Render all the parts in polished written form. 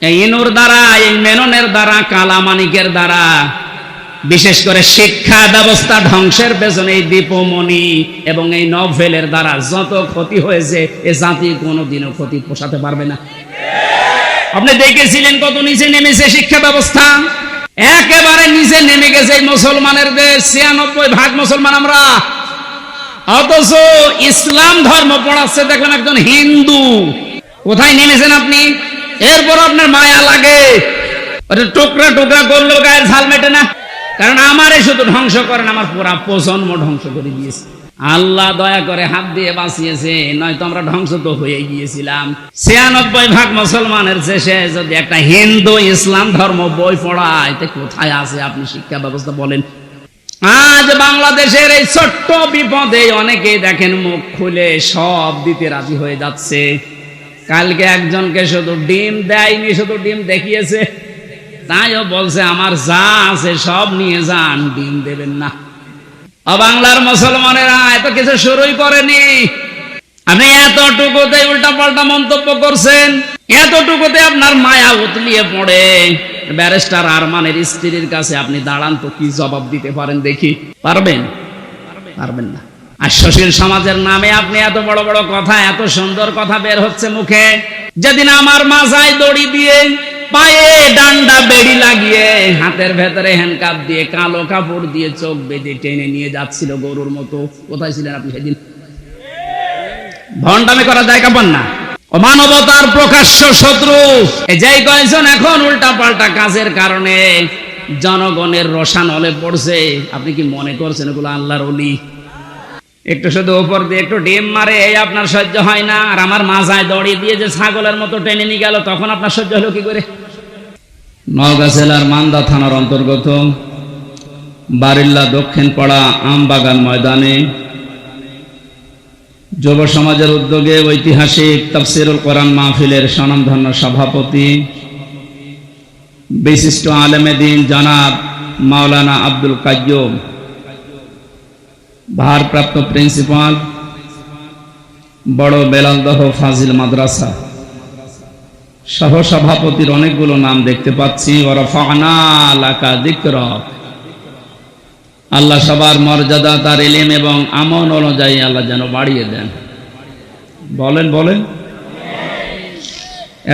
এই ইনুর দ্বারা, এই মেননের দ্বারা, কালামানিকের দ্বারা, বিশেষ করে শিক্ষা ব্যবস্থা ধ্বংসের পেছনে এই দীপমণি এবং এই নভেলের দ্বারা যত ক্ষতি হয়েছে, এ জাতি কোনোদিনও ক্ষতি পোষাতে পারবে না। আপনি দেখেছিলেন কত নিচে নেমেছে শিক্ষা ব্যবস্থা, একেবারে নিচে নেমে গেছে এই মুসলমানের দেশ, 96% মুসলমান আমরা। অথচ ইসলাম ধর্ম পড়াচ্ছে দেখলাম একজন হিন্দু। কোথায় নেমেছেন আপনি? এরপর আপনার মায়া লাগে, টুকরা টুকরা করলেও গায়ের ঝাল মেটে না। কারণ আমারে শুধু ধ্বংস করেন, আমার পুরা প্রজন্ম ধ্বংস করে দিয়েছে। আল্লাহ দয়া করে হাত দিয়ে বাঁচিয়েছে, নয়তো আমরা ধ্বংস তো হয়ে গিয়েছিলাম। 96% মুসলমানের শেষে যদি একটা হিন্দু ইসলাম ধর্ম বই পড়ায়, তো কোথায় আছে আপনি শিক্ষা ব্যবস্থা বলেন? আজ বাংলাদেশের এই ছোট্ট বিপদে অনেকেই দেখেন মুখ খুলে সব দিতে রাজি হয়ে যাচ্ছে। কালকে একজনকে শুধু ডিম দেয়নি, শুধু ডিম দেখিয়েছে, তাইও বলছে আমার যা আছে সব নিয়ে যান, ডিম দেবেন না। বাংলার মুসলমানেরা এত কিছু শুরুই করেনি। আপনি এতটুকুতে উল্টা পাল্টা মন্তব্য করছেন, এতটুকুতে আপনার মায়া উতলিয়ে পড়ে। ব্যারিস্টার আরমানের স্ত্রীর কাছে আপনি দাঁড়ান তো, কি জবাব দিতে পারেন দেখি? পারবেন? পারবেন না। আর সুশীল সমাজের নামে আপনি এত বড় বড় কথা, এত সুন্দর কথা বের হচ্ছে মুখে। যেদিন আমার মাথায় দড়ি দিয়ে, পায়ে ডান্ডা বেড়ি লাগিয়ে, হাতের ভেতরে হ্যান্ডকাপ দিয়ে, কালো কাপড় দিয়ে চোখ বেঁধে টেনে নিয়ে যাচ্ছিল গরুর মতো, কোথায় ছিলেন আপনি সেদিন? ভণ্ডামি করা জায়গা পান না। ও মানবতার প্রকাশ্য শত্রু যেই কয়েকজন এখন উল্টা পাল্টা কাজের কারণে জনগণের রসানলে পড়ছে, আপনি কি মনে করছেন এগুলো আল্লাহর ওলি? একটু শুধু উপর দিয়ে একটু ডিম মারে, এই আপনার সহ্য হয় না। আর আমার মাজায় দড়ি দিয়ে যে ছাগলের মতো টেনে নিয়ে গেল, তখন আপনার সহ্য হলো কি করে? নওগাঁ জেলার মান্দা থানার অন্তর্গত বারিল্লা দক্ষিণ পাড়া আমবাগান ময়দানে যুব সমাজের উদ্যোগে ঐতিহাসিক তাফসিরুল কোরআন মাহফিলের স্বনামধন্য সভাপতি বিশিষ্ট আলেমে দ্বীন জনাব মাওলানা আব্দুল কাইয়ুম, ভারপ্রাপ্ত প্রিন্সিপাল বড় বেলালদহ ফাজিল মাদ্রাসা, সহ সভাপতির অনেকগুলো নাম দেখতে পাচ্ছি। ওয়ারাফা'না লাকা যিকরাক। আল্লাহ সবার মর্যাদা তার ইলম এবং আমল অনুযায়ী আল্লাহ যেন বাড়িয়ে দেন। বলেন বলেন।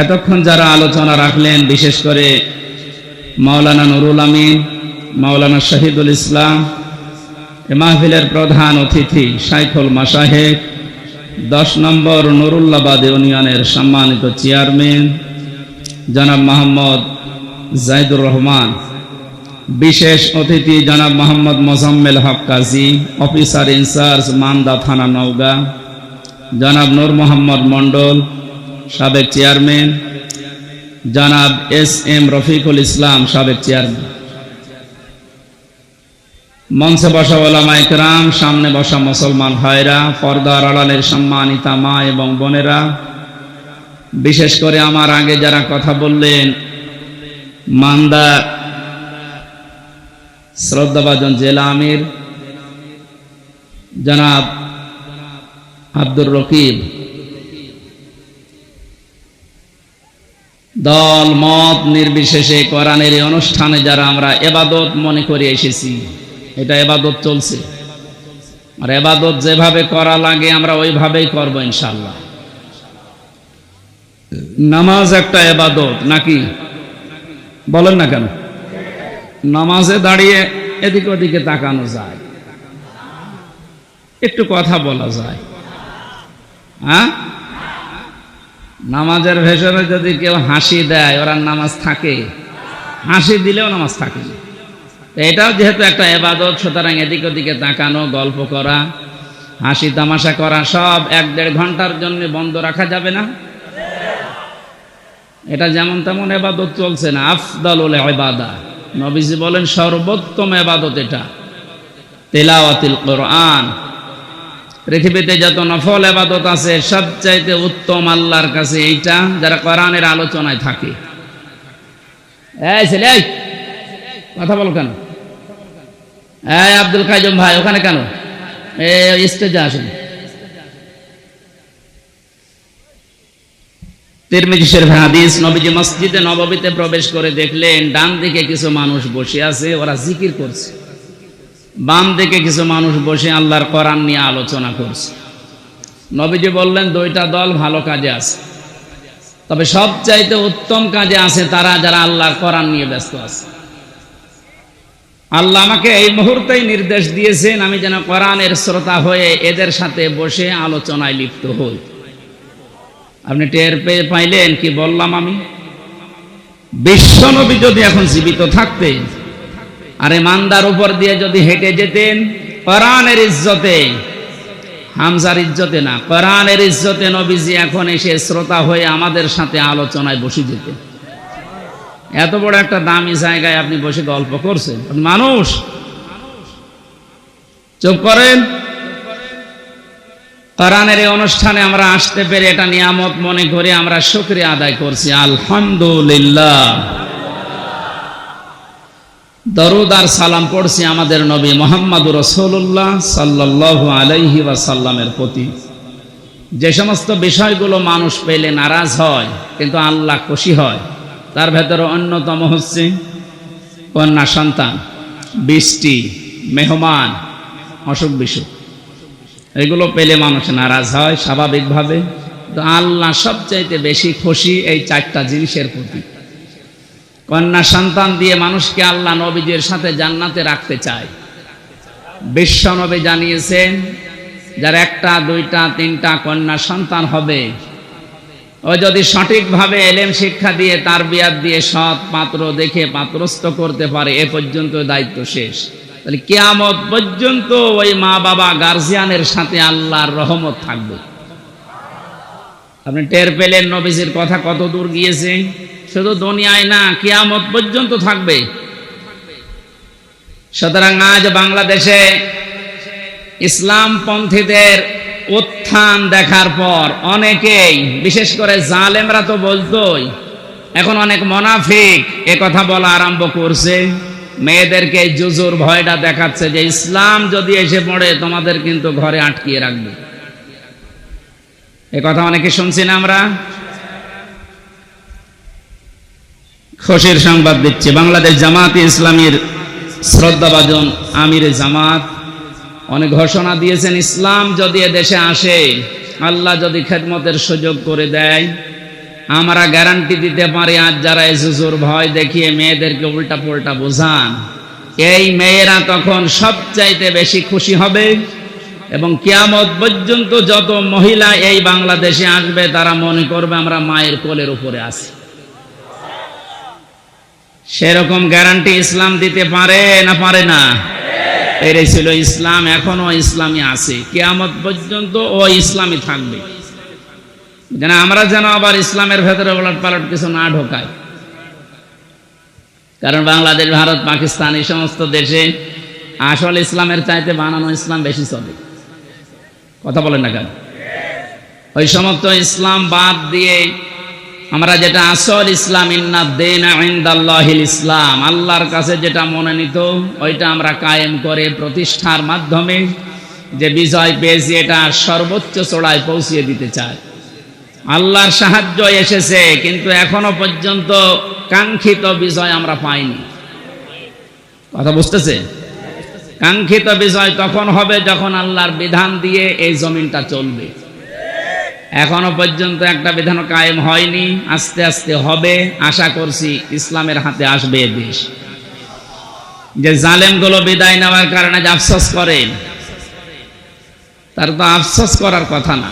এতক্ষণ যারা আলোচনা রাখলেন, বিশেষ করে মাওলানা নুরুল আমিন, মাওলানা শহীদুল ইসলাম, এ মাহফিলের প্রধান অতিথি শাইখুল মাশায়েখ 10 নম্বর নুরুল্লাবাদ ইউনিয়নের সম্মানিত চেয়ারম্যান জনাব মোহাম্মদ জাইদুর রহমান, বিশেষ অতিথি জনাব মোহাম্মদ মোজাম্মেল হক কাজী, অফিসার ইনচার্জ মান্দা থানা নওগাঁ, জনাব নূর মোহাম্মদ মন্ডল সাবেক চেয়ারম্যান, জনাব এস.এম. রফিকুল ইসলাম সাবেক চেয়ারম্যান, মঞ্চে বসা ওলামায়ে কেরাম, সামনে বসা মুসলমান ভাইরা, পর্দার আড়ালের সম্মানিতা মা এবং বোনেরা, বিশেষ করে আমার আগে যারা কথা বললেন, মান্দা শ্রদ্ধাভাজন জেলা আমির জনাব আব্দুর রকিব, দল মত নির্বিশেষে কোরআনের এই অনুষ্ঠানে যারা আমরা ইবাদত মনে করে এসেছি, এটা ইবাদত চলছে। আর ইবাদত যেভাবে করা লাগে আমরা ওইভাবেই করব ইনশাআল্লাহ। নামাজ একটা ইবাদত নাকি? বলেন না কেন? নামাজে দাঁড়িয়ে এদিকে ওদিকে তাকানো যায়, একটু কথা বলা যায়। হ্যাঁ, নামাজের ভেতরে যদি কেউ হাসি দেয়, ওরা নামাজ থাকে? হাসি দিলেও নামাজ থাকে না। এটাও যেহেতু একটা ইবাদত, সুতরাং এদিক ওদিকে তাকানো, গল্প করা, হাসি তামাশা করা সব 1-1.5 ঘন্টার জন্য বন্ধ রাখা যাবে না। এটা যেমন তেমন ইবাদত চলছে না। আফদালুল ইবাদা, নবীজি বলেন সর্বোত্তম ইবাদত এটা তিলাওয়াতুল কোরআন। পৃথিবীতে যত নফল ইবাদত আছে সবচাইতে উত্তম আল্লাহর কাছে এইটা, যারা কোরআনের আলোচনায় থাকে। এই ছেলে, এই কথা বল কেন? এই আব্দুল কাইয়ুম ভাই, ওখানে কেন? এই স্টেজে আসেন। তিরমিজি শরীফের হাদিস, নবীজি মসজিদে নববীতে প্রবেশ করে দেখলেন ডান দিকে কিছু মানুষ বসে আছে, ওরা জিকির করছে। বাম দিকে কিছু মানুষ বসে আল্লাহর কোরআন নিয়ে আলোচনা করছে। নবীজি বললেন দুইটা দল ভালো কাজে আছে, তবে সবচাইতে উত্তম কাজে আছে তারা যারা আল্লাহর কোরআন নিয়ে ব্যস্ত আছে। আল্লাহ আমাকে এই মুহূর্তেই নির্দেশ দিয়েছেন আমি যেন কোরআনের শ্রোতা হয়ে এদের সাথে বসে আলোচনায় লিপ্ত হই। আপনি টের পেয়ে পাইলেন কি বললাম আমি? বিশ্বনবী যদি এখন জীবিত থাকতেন আর ইমানদার উপর দিয়ে যদি হেঁটে যেতেন, কোরআনের ইজ্জতে, হামজার ইজ্জতে না, কোরআনের ইজ্জতে নবীজি এখন এসে শ্রোতা হয়ে আমাদের সাথে আলোচনায় বসে যেতেন। এত বড় একটা দামি জায়গায় আপনি বসে গল্প করছেন, মানুষ চুপ করেন। কোরআনের এই অনুষ্ঠানে আমরা আসতে পেরে এটা নিয়ামত মনে করে আমরা শুকরিয়া আদায় করছি, আলহামদুলিল্লাহ। দরুদ আর সালাম পড়ছি আমাদের নবী মুহাম্মদুর রাসূলুল্লাহ সাল্লাল্লাহু আলাইহি ওয়াসাল্লামের প্রতি। যে সমস্ত বিষয়গুলো মানুষ পেলে নারাজ হয় কিন্তু আল্লাহ খুশি হয়, তার ভেতরে অন্যতম হচ্ছে কন্যা সন্তান, বৃষ্টি, মেহমান, অসুখ বিসুখ, এগুলো পেলে মানুষ নারাজ হয় স্বাভাবিকভাবে। তো আল্লাহ সবচাইতে বেশি খুশি এই চারটা জিনিসের প্রতি। কন্যা সন্তান দিয়ে মানুষকে আল্লাহ নবীদের সাথে জান্নাতে রাখতে চায়। বিশ্ব নবী জানিয়েছেন যার একটা, দুইটা, তিনটা কন্যা সন্তান হবে, ও যদি সঠিকভাবে এলেম শিক্ষা দিয়ে তার বিয়াত দিয়ে সৎ পাত্র দেখে পাত্রস্থ করতে পারে, এ পর্যন্ত দায়িত্ব শেষ। তাহলে কিয়ামত পর্যন্ত ওই মা বাবা গার্জিয়ানের সাথে আল্লাহর রহমত থাকবে। আপনি টের পেলেন নবীজির কথা কত দূর গিয়েছে? শুধু দুনিয়ায় না, কিয়ামত পর্যন্ত থাকবে। সুতরাং আজ বাংলাদেশে ইসলামপন্থীদের উত্থান দেখার পর অনেকেই, বিশেষ করে জালেমরা তো বলতোই, এখন অনেক মুনাফিক এ কথা বলা আরম্ভ করছে। মেয়েদেরকে জুজুর ভয়টা দেখাচ্ছে যে ইসলাম যদি এসে পড়ে তোমাদের কিন্তু ঘরে আটকিয়ে রাখবে। এ কথা অনেকে শুনছি না আমরা। খুশির সংবাদ দিচ্ছে, বাংলাদেশ জামাতে ইসলামীর শ্রদ্ধাভাজন আমিরে জামাত অনেক ঘোষণা দিয়েছেন, ইসলাম যদি দেশে আসে, আল্লাহ যদি খেদমতের সুযোগ করে দেয়, আমরা গ্যারান্টি দিতে পারি আজ যারা এই জুজুর ভয় দেখিয়ে মেয়েদেরকে উল্টা পুল্টা বোঝান, এই মেয়েরা তখন সবচাইতে বেশি খুশি হবে এবং কিয়ামত পর্যন্ত যত মহিলা এই বাংলাদেশে আসবে তারা মনে করবে আমরা মায়ের কোলের উপরে আছি। সেরকম গ্যারান্টি ইসলাম দিতে পারে না পারে না? পেরেছিল ইসলাম, এখনো ইসলামী আছে, কিয়ামত পর্যন্ত ও ইসলামী থাকবে। যেন আমরা যেন আবার ইসলামের ভেতরে ওলট পালট কিছু না ঢোকাই। কারণ বাংলাদেশ, ভারত, পাকিস্তান এই সমস্ত দেশে আসল ইসলামের চাইতে বানানো ইসলাম বেশি চলে। কথা বলেন না কেন? ওই সমস্ত ইসলাম বাদ দিয়ে আমরা যেটা আসল ইসলাম, ইন্নাদ-দীনা ইনদাল্লাহিল ইসলাম, আল্লাহর কাছে যেটা মনোনীত, ওইটা আমরা কায়েম করে প্রতিষ্ঠার মাধ্যমে যে বিজয় পেয়েছি এটা সর্বোচ্চ চূড়ায় পৌঁছিয়ে দিতে চাই। আল্লাহর সাহায্য এসেছে কিন্তু এখনো পর্যন্ত কাঙ্ক্ষিত বিজয় আমরা পাইনি। কথা বুঝতেছে? কাঙ্ক্ষিত বিজয় তখন হবে যখন আল্লাহর বিধান দিয়ে এই জমিনটা চলবে। এখনো পর্যন্ত একটা বিধান কায়েম হয়নি, আস্তে আস্তে হবে। আশা করছি ইসলামের হাতে আসবে এ দেশ। যে জালেমগুলো বিদায় নেওয়ার কারণে যে আফসোস করেন, তার তো আফসোস করার কথা না।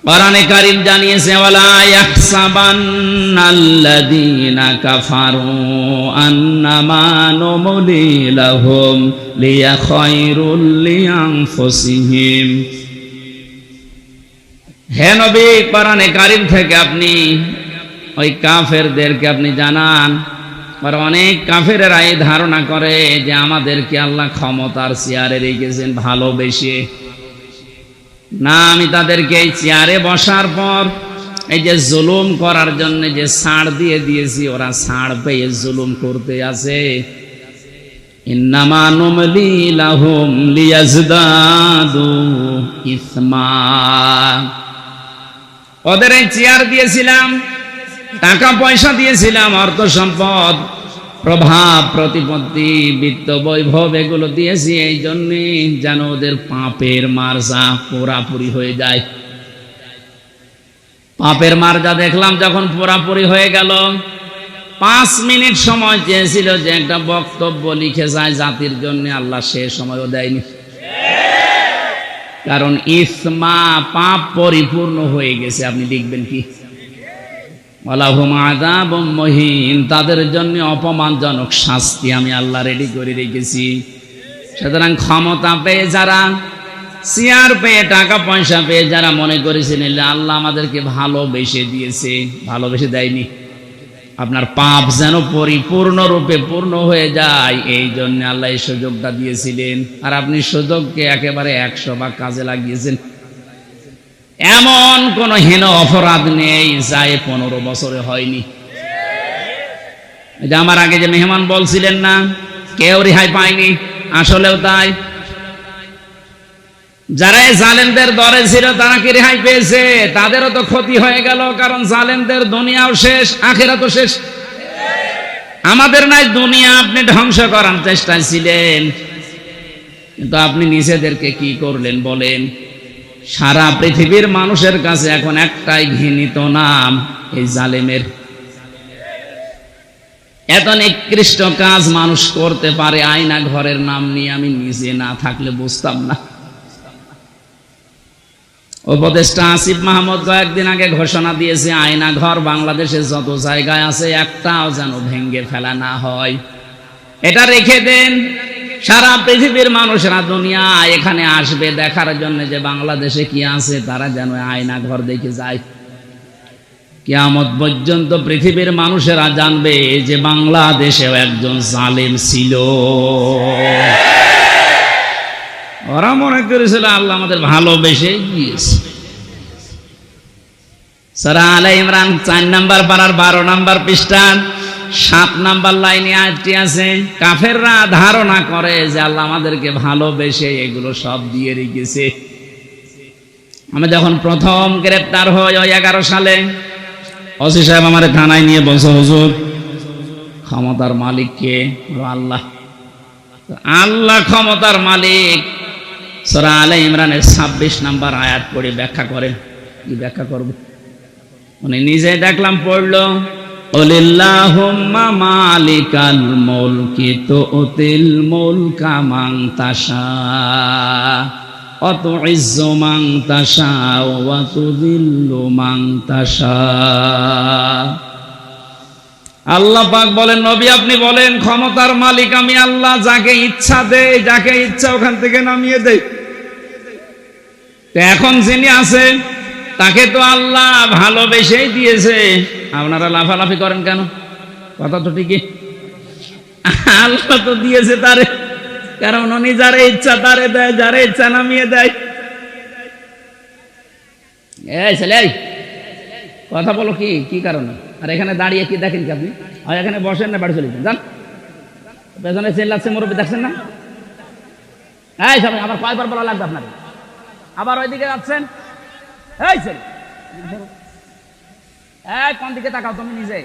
কোরআনে কারীম জানিয়েছে, ওয়ালা ইয়াহসাবান্নাল্লাযীনা কাফারু আন্নামা নুমলি লাহুম লিয়াখায়রুল লিআনফুসিহিম। হে নবী, কোরআনে কারীম থেকে আপনি ওই কাফেরদেরকে আপনি জানান, আর অনেক কাফেরেরা এই ধারণা করে যে আমাদেরকে আল্লাহ ক্ষমতার চেয়ারে রেখেছেন ভালোবেসে। না, আমি তাদেরকে এই চেয়ারে বসার পর এই যে জুলুম করার জন্য যে ছাড় দিয়ে দিয়েছি, ওরা ছাড় পেয়ে জুলুম করতে আছে। ইন্নামা নুমলি লাহুম লিয়াজদাদু ইসমা। ওদের এই চেয়ার দিয়েছিলাম, টাকা পয়সা দিয়েছিলাম, অর্থ সম্পদ, প্রভাব প্রতিপত্তি, বিত্ত বৈভব এগুলো দিয়েছি এই জন্যে যেন ওদের পাপের মার্জা পুরাপুরি হয়ে যায়। পাপের মার্জা দেখলাম যখন পুরাপুরি হয়ে গেল, 5 মিনিট সময় চেয়েছিল যে একটা বক্তব্য লিখে যায় জাতির জন্য, আল্লাহ সে সময়ও দেয়নি। কারণ ইসমা পাপ পরিপূর্ণ হয়ে গেছে। আপনি লিখবেন কি? ওয়ালাহুম আযাবুম মুহিন, তাদের জন্য অপমানজনক শাস্তি আমি আল্লাহ রেডি করে রেখেছি। সুতরাং ক্ষমতা পেয়ে যারা, চেয়ার পেয়ে, টাকা পয়সা পেয়ে যারা মনে করেছিলেন আল্লাহ আমাদেরকে ভালোবেসে দিয়েছে, ভালোবেসে দেয়নি। আপনার পাপ যেন পরিপূর্ণরূপে পূর্ণ হয়ে যায় এই জন্য আল্লাহ এই সুযোগটা দিয়েছিলেন। আর আপনি সুযোগকে একেবারে 100 ভাগ কাজে লাগিয়েছেন। এমন কোন হীন অপরাধ নেই যা 15 বছরে হয়নি। আমার আগে যে মেহমান বলছিলেন না কেউ রেহাই পায়নি, আসলেও তাই। যারা জালেমদের দরে ছিল তারা কি রেহাই পেয়েছে? তাদেরও তো ক্ষতি হয়ে গেল, কারণ জালেমদের দুনিয়াও শেষ, আখিরাতও শেষ। আমাদের নাই দুনিয়া আপনি ধ্বংস করার চেষ্টায় ছিলেন, কিন্তু আপনি নিজেদেরকে কি করলেন বলেন? সারা পৃথিবীর মানুষের কাছে এখন একটাই ঘৃণিত নাম, এই জালেমের। এত নিকৃষ্ট কাজ মানুষ করতে পারে আয়না ঘরের নাম নিয়ে, আমি নিজে না থাকলে বুঝতাম না। উপদেষ্টা আসিফ মাহমুদ কয়েকদিন আগে ঘোষণা দিয়েছে আয়না ঘর বাংলাদেশে যত জায়গায় আছে একটাও যেন ভেঙে ফেলা না হয়। এটা রেখে দেন, সারা পৃথিবীর মানুষরা দুনিয়া এখানে আসবে দেখার জন্য যে বাংলাদেশে কি আছে, তারা যেন আয়না ঘর দেখে যায়। কিয়ামত পর্যন্ত পৃথিবীর মানুষেরা জানবে যে বাংলাদেশেও একজন জালেম ছিল। ওরা মনে করেছিল আল্লাহ আমাদের ভালোবেসে দিয়েছে। সূরা আলে ইমরান 4 নম্বর পারার 12 নম্বর পৃষ্ঠা 7 নম্বর লাইনে আয়াতটি আছে। কাফেররা ধারণা করে যে আল্লাহ আমাদেরকে ভালোবেসে এগুলো সব দিয়ে রেখেছে। আমি যখন প্রথম গ্রেফতার হই ওই 11 সালে, ওসি সাহেব আমার থানায় নিয়ে বলছে, হুজুর ক্ষমতার মালিক কে? আল্লাহ। আল্লাহ ক্ষমতার মালিক। সূরা আলে ইমরানের 26 নম্বর আয়াত পড়ে ব্যাখ্যা করেন। কি ব্যাখ্যা করব? উনি নিজে দেখলাম পড়লো, ওয়ালিল্লাহুম্মা মালিকাল মুলকি তুতিল মুলকা মান তাশা ওয়া তুইজ্জু মান তাশা ওয়া তুযিল্লু মান তাশা। আল্লাহ পাক বলেন, নবী আপনি বলেন ক্ষমতার মালিক আমি আল্লাহ, যাকে ইচ্ছা দেই, যাকে ইচ্ছা ওখান থেকে নামিয়ে দেই। এখন যিনি আছেন তাকে তো আল্লাহ ভালোবেসেই দিয়েছে। আপনারা লাফালাফি করেন কেন? কথা তো ঠিকই, আল্লাহ তো দিয়েছে তারে, কারণ উনি যারে ইচ্ছা তারে দেয়, যারে ইচ্ছা নামিয়ে দেয়। এই ছেলে কথা বলো, কি কি কারণে? আর এখানে দাঁড়িয়ে কি দেখেন কি আপনি? আর এখানে বসেন না, বাড়ি চলে যান। পেছনে চেল্লাচ্ছে মুরব্বী, দেখছেন না? এই সবাই আবার কয়বার বলা লাগবে আপনার? আবার ওইদিকে যাচ্ছেন। এই ছেলে কোন দিকে তাকাও তুমি নিজে?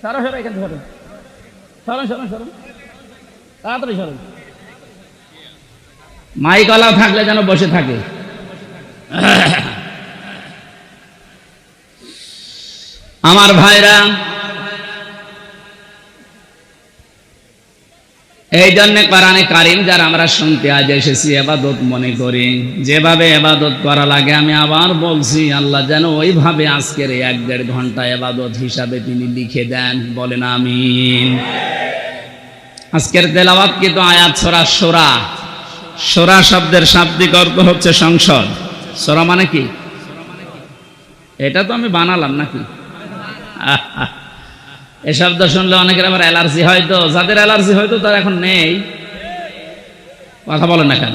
সরো সরো, এখান থেকে সরো, সরো সরো সরো, তাড়াতাড়ি সরো। মাইকওয়ালা থাকলে যেন বসে থাকে। আমার ভাইরা, এই জন্য কোরআনে কারীম যারা আমরা শুনতে আজ এসেছি ইবাদত মনে করি, যেভাবে ইবাদত করা লাগে আমি আবার বলছি, আল্লাহ যেন ওইভাবে আজকের 1-1.5 ঘন্টা ইবাদত হিসাবে তিনি লিখে দেন। বলেন আমিন। আজকের তেলাওয়াত কিন্তু আয়াত সূরা শূরা। শূরা শব্দের শাব্দিক অর্থ হচ্ছে সংসদ। শূরা মানে কি? এটা তো আমি বানালাম নাকি? এই শব্দ শুনলে অনেকের আবার অ্যালার্জি হয়তো, যাদের অ্যালার্জি হয়তো তারা এখন নেই। কথা বলেন না কেন?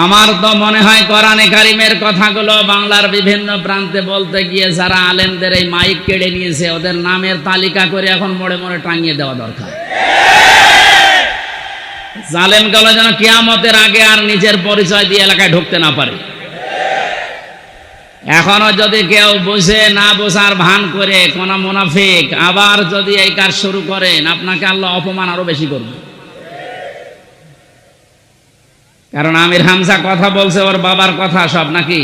আমার তো মনে হয় কোরআনে কারীমের কথাগুলো বাংলার বিভিন্ন প্রান্তে বলতে গিয়ে যারা আলেমদের এই মাইক কেড়ে নিয়েছে ওদের নামের তালিকা করে এখন মোড়ে মোড়ে টাঙিয়ে দেওয়া দরকার। জালেমগুলো যেন কিয়ামতের আগে আর নিজের পরিচয় দিয়ে এলাকায় ঢুকতে না পারে। এখনো যদি কেউ বুঝে না বোঝার ভান করে কোন মুনাফিক আবার যদি এই কাজ শুরু করেন, আপনাকে আল্লাহ অপমান আরো বেশি করবে। কারণ আমির হামজা কথা বলছে ওর বাবার কথা সব নাকি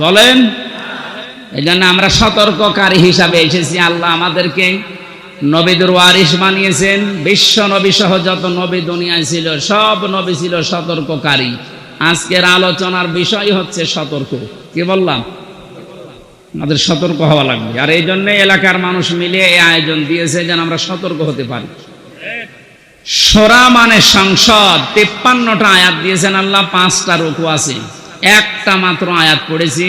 বলেন। এই জন্য আমরা সতর্ককারী হিসাবে এসেছি। আল্লাহ আমাদেরকে নবীদের ওয়ারিস বানিয়েছেন। বিশ্ব নবী সহ যত নবী দুনিয়ায় ছিল সব নবী ছিল সতর্ককারী। আজকের আলোচনার বিষয় হচ্ছে সতর্ক। কি বললাম? আমাদের সতর্ক হওয়া লাগবে। আর এই জন্য এলাকার মানুষ মিলে এই আয়োজন দিয়েছে যেন আমরা সতর্ক হতে পারি। সূরা মানে সংসদ, 53টা আয়াত দিয়েছেন আল্লাহ, 5টা রুকু আছে। একটা মাত্র আয়াত পড়েছি,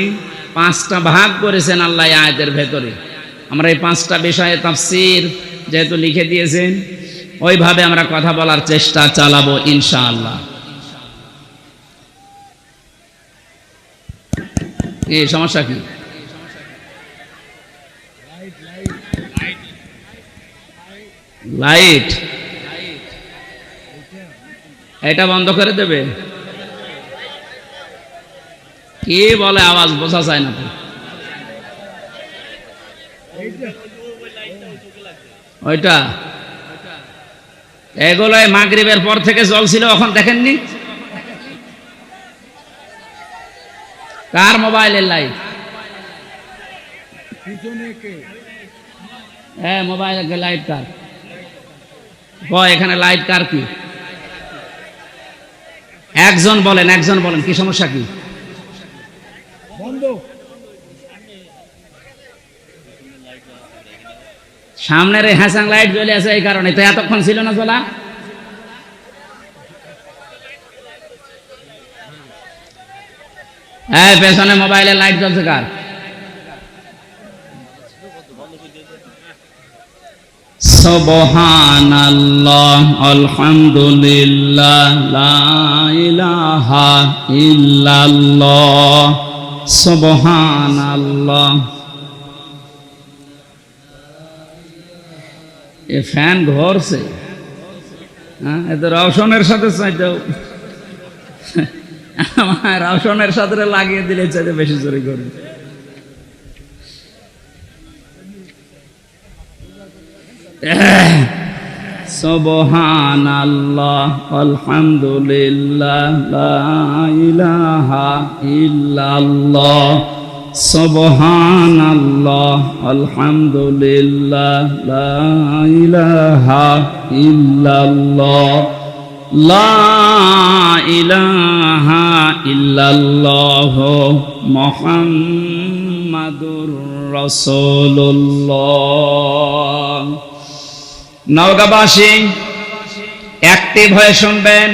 5টা ভাগ করেছেন আল্লাহ এই আয়াতের ভেতরে। আমরা এই 5টা বিষয়ে তাফসীর যেহেতু লিখে দিয়েছেন, ওইভাবে আমরা কথা বলার চেষ্টা চালাবো ইনশাআল্লাহ। এই সমস্যা কি? লাইট এটা বন্ধ করে দেবে? কি বলে আওয়াজ বোঝা যায় না তো। ওইটা এগুলোই মাগরিবের পর থেকে জ্বলছিল, এখন দেখেননি? কার মোবাইলের লাইট? হ্যাঁ, মোবাইলের লাইট কার? এখানে লাইট কার? কি একজন বলেন, একজন বলেন কি সমস্যা কি? সামনের হ্যাসাং লাইট জ্বলে আছে, এই কারণে তো এতক্ষণ ছিল না জ্বলা। হ্যাঁ, পেছনে মোবাইলের লাইট জ্বলছে কার? সুবহানাল্লাহ, আলহামদুলিল্লাহ, লা ইলাহা ইল্লাল্লাহ, সুবহানাল্লাহ। এ ফ্যান ঘুরছে, হ্যাঁ, এত রওশনের সাথে চাইতেও আমার রওশনের সাথে লাগিয়ে দিলে চাইতে বেশি জোরে করবে। সুবহানাল্লাহ, আলহামদুলিল্লাহ, লা ইলাহা ইল্লাল্লাহ, সুবহানাল্লাহ, আলহামদুলিল্লাহ, লা ইলাহা ইল্লাল্লাহ, লা ইলাহা ইল্লাল্লাহ, মুহাম্মাদুর রাসূলুল্লাহ। নওগাঁবাসী অ্যাক্টিভ হয়ে শুনবেন।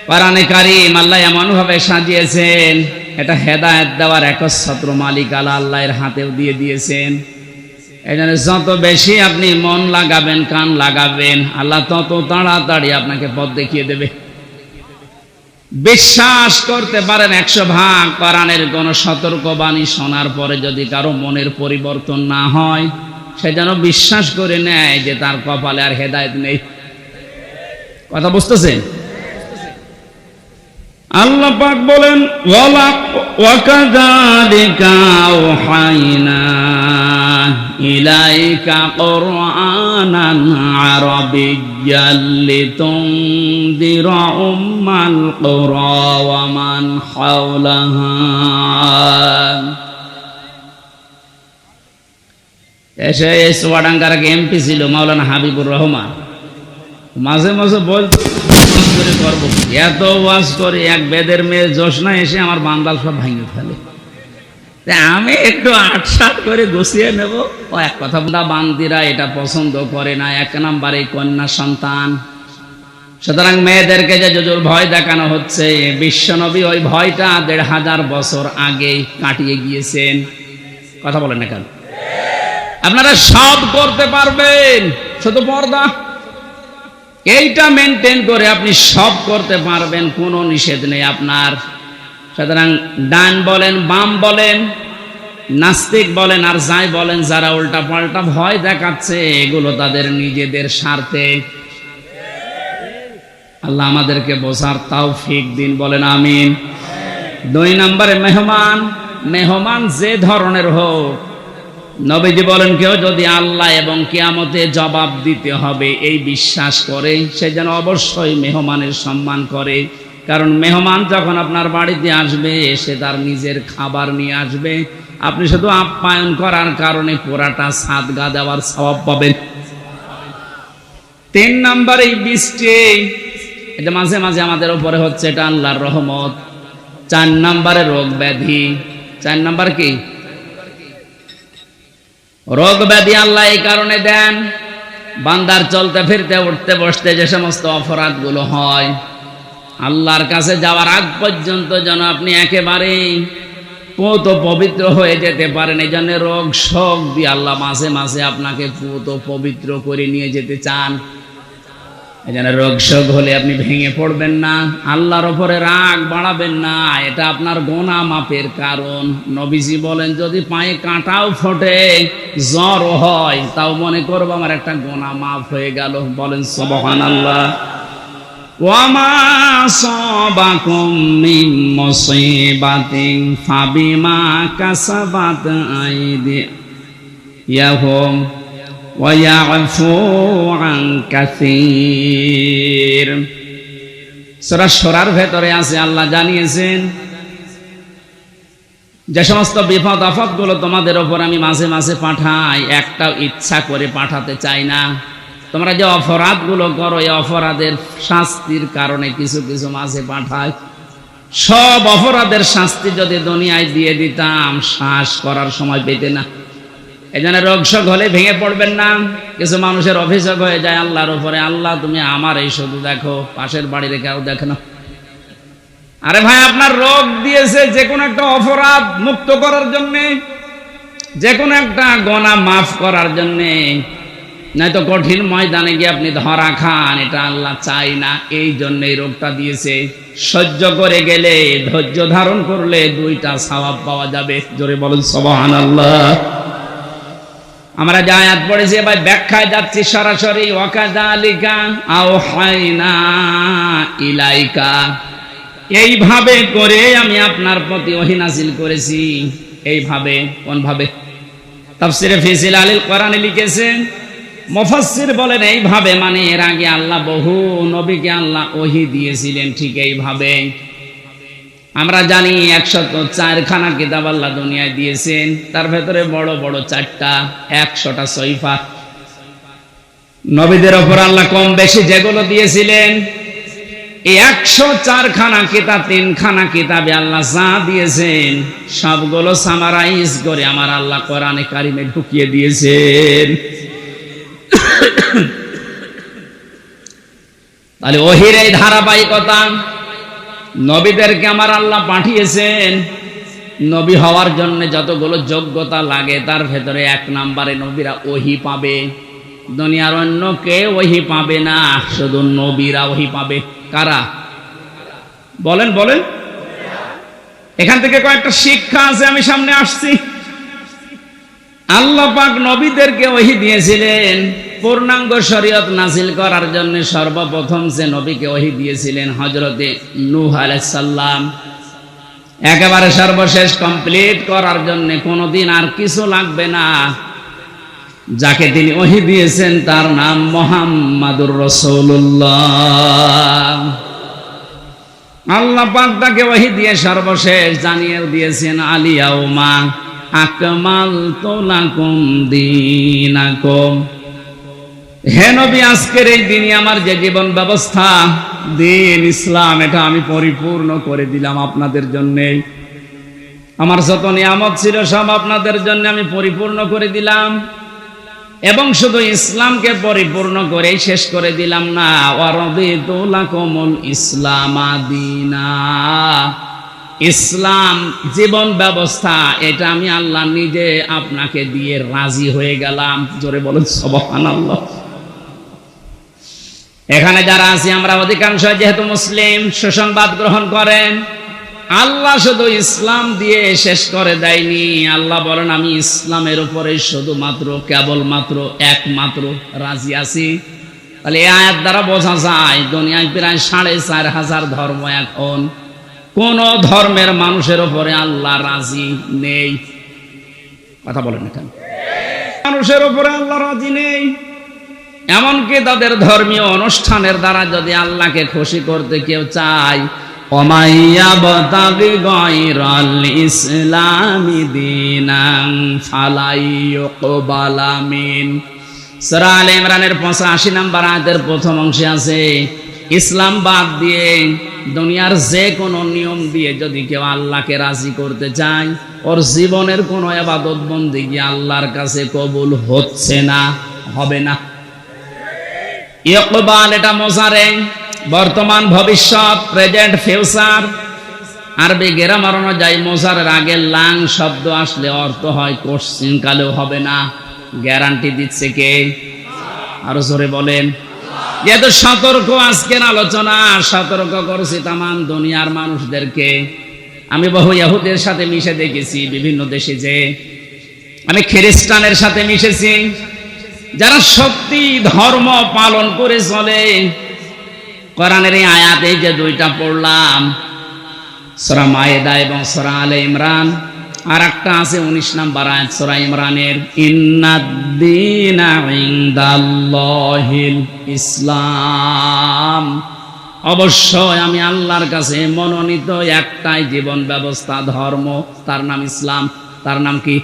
কোরআনে কারীম আল্লাহ এমন ভাবে সাজিয়েছেন, এটা হেদায়েত দেওয়ার একচ্ছত্র মালিক আল্লাহর হাতেও দিয়ে দিয়েছেন। এই জন্য যত বেশি আপনি মন লাগাবেন, কান লাগাবেন, আল্লাহ তত তাড়াতাড়ি আপনাকে পথ দেখিয়ে দেবে। বিশ্বাস করতে পারেন 100 ভাগ কোরআনের কোন সতর্কবাণী শোনার পরে যদি কারো মনের পরিবর্তন না হয়, সে যেন বিশ্বাস করে নেয় যে তার কপালে আর হেদায়েত নেই। কথা বুঝতেছেন? আল্লাহ পাক বলেন, ওয়াকাযালিকা আওহাইনা ইলাইকা কুরআনান আরাবিয়্যান লিতুনদিরা উম্মাল কুরা ওয়া মান হাওলাহা। এসে চুয়াডাঙ্গার এমপি ছিল মাওলানা হাবিবুর রহমান, মাঝে মাঝে বলতো করবো, এত ওয়াজ করে এক বেদের মেয়ে জোসনা এসে আমার বান্দাল সব ভাঙে ফেলে। আমি একটু আটসাট করে গুছিয়ে নেব। ও এক কথা বলা, বান্দিরা এটা পছন্দ করে না, 1 নম্বরে কন্যা সন্তান। সুতরাং মেয়েদেরকে যে জুজুর ভয় দেখানো হচ্ছে, বিশ্বনবী ওই ভয়টা 1500 বছর আগে কাটিয়ে গিয়েছেন। কথা বলেন না কেন? আপনারা সব করতে পারবেন, শুধু পর্দা এইটা মেনটেন করে আপনি সব করতে পারবেন, কোনো নিষেধ নেই আপনার। সুতরাং ডান বলেন, বাম বলেন, নাস্তিক বলেন আর যাই বলেন, যারা উল্টা পাল্টা ভয় দেখাচ্ছে, এগুলো তাদের নিজেদের স্বার্থে। আল্লাহ আমাদেরকে বোঝার তৌফিক দিন, বলেন আমিন। 2 নম্বরে মেহমান মেহমান যে ধরনের হোক, নবীজি বলেন কেউ যদি আল্লাহ এবং কিয়ামতে জবাব দিতে হবে এই বিশ্বাস করে, সে যেন অবশ্যই মেহমানের সম্মান করে। কারণ মেহমান যখন আপনার বাড়িতে আসবে, সে তার নিজের খাবার নিয়ে আসবে, আপনি শুধু আপ্যায়ন করার কারণে পুরাটা সাদগা দেওয়ার সওয়াব পাবেন। 3 নাম্বার এই বৃষ্টি, এটা মাঝে মাঝে আমাদের উপরে হচ্ছে, এটা আল্লাহর রহমত। 4 নাম্বারে রোগ ব্যাধি। 4 নাম্বার কি? রোগ ব্যাধি আল্লাহ এই কারণে দেন, বান্দার চলতে ফিরতে উঠতে বসতে যে সমস্ত অপরাধগুলো হয়, আল্লাহর কাছে যাওয়ার আগ পর্যন্ত যেন আপনি একেবারেই পুত পবিত্র হয়ে যেতে পারেন। এই জন্য রোগ শোক দিয়ে আল্লাহ মাঝে মাঝে আপনাকে পুত পবিত্র করে নিয়ে যেতে চান। এই জন্য রোগ শোক হলে আপনি ভেঙে পড়বেন না, আল্লাহর ওপরে রাগ বাড়াবেন না, এটা আপনার গুনাহ মাপের কারণ। নবীজি বলেন যদি পায়ে কাঁটাও ফোটে, জ্বর হয়, তাও মনে করবো আমার একটা গুনাহ মাফ হয়ে গেল। বলেন সুবহানাল্লাহ। ওয়ামা সাবাকুম মিন মুসিবাতিন ফাবিমা কাসাবাত আইদিয়াহুম ওয়া ইয়াফু আন কাসীর। সূরা শূরার ভেতরে আছে, আল্লাহ জানিয়েছেন যে সমস্ত বিপদ আপদগুলো তোমাদের ওপর আমি মাঝে মাঝে পাঠাই, একটাও ইচ্ছা করে পাঠাতে চাই না। তোমরা যে অপরাধগুলো করো, এই অপরাধের শাস্তির কারণে কিছু কিছু মাঝে পাঠায়। সব অপরাধের শাস্তি যদি দুনিয়ায় দিয়ে দিতাম, শ্বাস করার সময় পেতে না। এই জন্য রোগ শোক হলে ভেঙে পড়বেন না। কিছু মানুষের অভিযোগ হয়ে যায় আল্লাহর উপরে, আল্লাহ তুমি আমার এই শুধু দেখো, পাশের বাড়ির কেউ দেখে না। আরে ভাই, আপনার রোগ দিয়েছে যে কোনো একটা অপরাধ মুক্ত করার জন্যে, যে কোনো একটা গুনাহ মাফ করার জন্যে, নয়তো কঠিন ময়দানে গিয়ে আপনি ধরা খান, এটা আল্লাহ চাই না। এই জন্য এই রোগটা দিয়েছে। সহ্য করে গেলে, ধৈর্য ধারণ করলে 2টা সওয়াব পাওয়া যাবে। জোরে বলুন সুবহানাল্লাহ। আমরা যে আয়াত পড়েছি ভাই, ব্যাখ্যায় যাচ্ছি সরাসরি। ওয়াকাযালিকা আওহাইনা ইলাইকা, এইভাবে করে আমি আপনার প্রতি ওহী নাযিল করেছি। এইভাবে, কোন ভাবে? তাফসীরে ফি জিলালিল কোরআনে লিখেছেন, মুফাসসির বলেন এইভাবে মানে এর আগে আল্লাহ বহু নবীকে আল্লাহ ওহী দিয়েছিলেন ঠিক এইভাবে। আমরা জানি 104খানা কিতাব আল্লাহ দুনিয়ায় দিয়েছেন, তার ভেতরে বড় বড় 4টা, 100টা সহিফা। নবীদের ওপর আল্লাহ কম বেশি যেগুলো দিয়েছিলেন, এই 104খানা কিতাব, 3খানা কিতাবে আল্লাহ যা দিয়েছেন সবগুলো সামারাইজ করে আমার আল্লাহ কোরআনে কারিমে ঢুকিয়ে দিয়েছেন। তাহলে ওহীর এই ধারাবাহিকতা, নবীদেরকে আমার আল্লাহ পাঠিয়েছেন। নবী হওয়ার জন্য যতগুলো যোগ্যতা লাগে, তার ভেতরে 1 নম্বরে নবীরা ওহী পাবে। দুনিয়ার অন্য কেউ ওহী পাবে না, শুধু নবীরা ওহী পাবে। কারা? বলেন বলেন। এখান থেকে কয়েকটা শিক্ষা আছে, আমি সামনে আসছি। আল্লাহ পাক নবীদেরকে ওহী দিয়েছিলেন পূর্ণাঙ্গ শরীয়ত নাযিল করার জন্য। সর্বপ্রথম যে নবীকে ওহী দিয়েছিলেন হযরতে নূহ আলাইহিস সালাম, একেবারে সর্বশেষ কমপ্লিট করার জন্য কোনোদিন আর কিছু লাগবে না। যাকে তিনি ওহী দিয়েছেন তার নাম মুহাম্মাদুর রাসূলুল্লাহ। আল্লাহ পাক তাকে ওহী দিয়ে সর্বশেষ জানিয়ে দিয়েছেন, আলিয়াউমা আকমালতু লাকুম দীনাকুম। হে নবী, আজকের এই দিনই আমার যে জীবন ব্যবস্থা, দিন ইসলাম, এটা আমি পরিপূর্ণ করে দিলাম আপনাদের জন্য। আমার যত নিয়ামত ছিল সব আপনাদের জন্য আমি পরিপূর্ণ করে দিলাম। এবং শুধু ইসলামকে পরিপূর্ণ করে শেষ করে দিলাম না, ওয়ারাদিতু লাকুমুল ইসলামা দীনা। ইসলাম জীবন ব্যবস্থা, এটা আমি আল্লাহ নিজে আপনাকে দিয়ে রাজি হয়ে গেলাম। জোরে বলুন সুবহানাল্লাহ। এখানে যারা আছি আমরা অধিকাংশ যেহেতু মুসলিম, সুসংবাদ গ্রহণ করেন। আল্লাহ শুধু ইসলাম দিয়ে শেষ করে দেয়নি। আল্লাহ বলেন আমি ইসলামের উপরে শুধুমাত্র, কেবলমাত্র, একমাত্র রাজি আছি। তাহলে এই আয়াত দ্বারা বোঝা যায় দুনিয়ায় প্রায় 4,500 ধর্ম এখন। কোন ধর্মের মানুষের উপরে আল্লাহ রাজি নেই। কথা বলেন এখানে, মানুষের উপরে আল্লাহ রাজি নেই। এমনকি তাদের ধর্মীয় অনুষ্ঠানের দ্বারা যদি আল্লাহকে খুশি করতে কেউ চায়, ওমাইয়াবতাগি গায়রাল ইসলামি দীনান ফালা ইউকবালা মিন। সূরা আলে ইমরানের 85 নম্বর আয়াতের প্রথম অংশে আছে, ইসলাম বাদ দিয়ে দুনিয়ার যে কোনো নিয়ম দিয়ে যদি কেউ আল্লাহকে রাজি করতে চায়, ওর জীবনের কোনো ইবাদত বন্দেগী আল্লাহর কাছে কবুল হচ্ছে না, হবে না। ইকবাল এটা মোজারে, বর্তমান ভবিষ্যৎ, প্রেজেন্ট ফিউচার। আরবি গ্রামার অনুযায়ী মোজারের আগে লাং শব্দ আসলে অর্থ হয় কোশ্চিন কালেও হবে না। গ্যারান্টি দিচ্ছে কে? আরো জোরে বলেন। যেহেতু সতর্ক আজকের আলোচনা, সতর্ক করছি তাম দুনিয়ার মানুষদেরকে। আমি বহু ইহুদের সাথে মিশে দেখেছি বিভিন্ন দেশে, যে আমি খ্রিস্টানের সাথে মিশেছি, যারা সত্যি ধর্ম পালন করে চলে। কোরআনের এই আয়াতে যে দুইটা পড়লাম, সূরা মায়েদা এবং সূরা আলে ইমরান, আর একটা আছে 19 নম্বর আয়াত সূরা ইমরানের, ইন্নাদ-দীনা ইনদাল্লাহিল ইসলাম। অবশ্যই আমি আল্লাহর কাছে মনোনীত একটাই জীবন ব্যবস্থা, ধর্ম, তার নাম ইসলাম। তার নাম কি?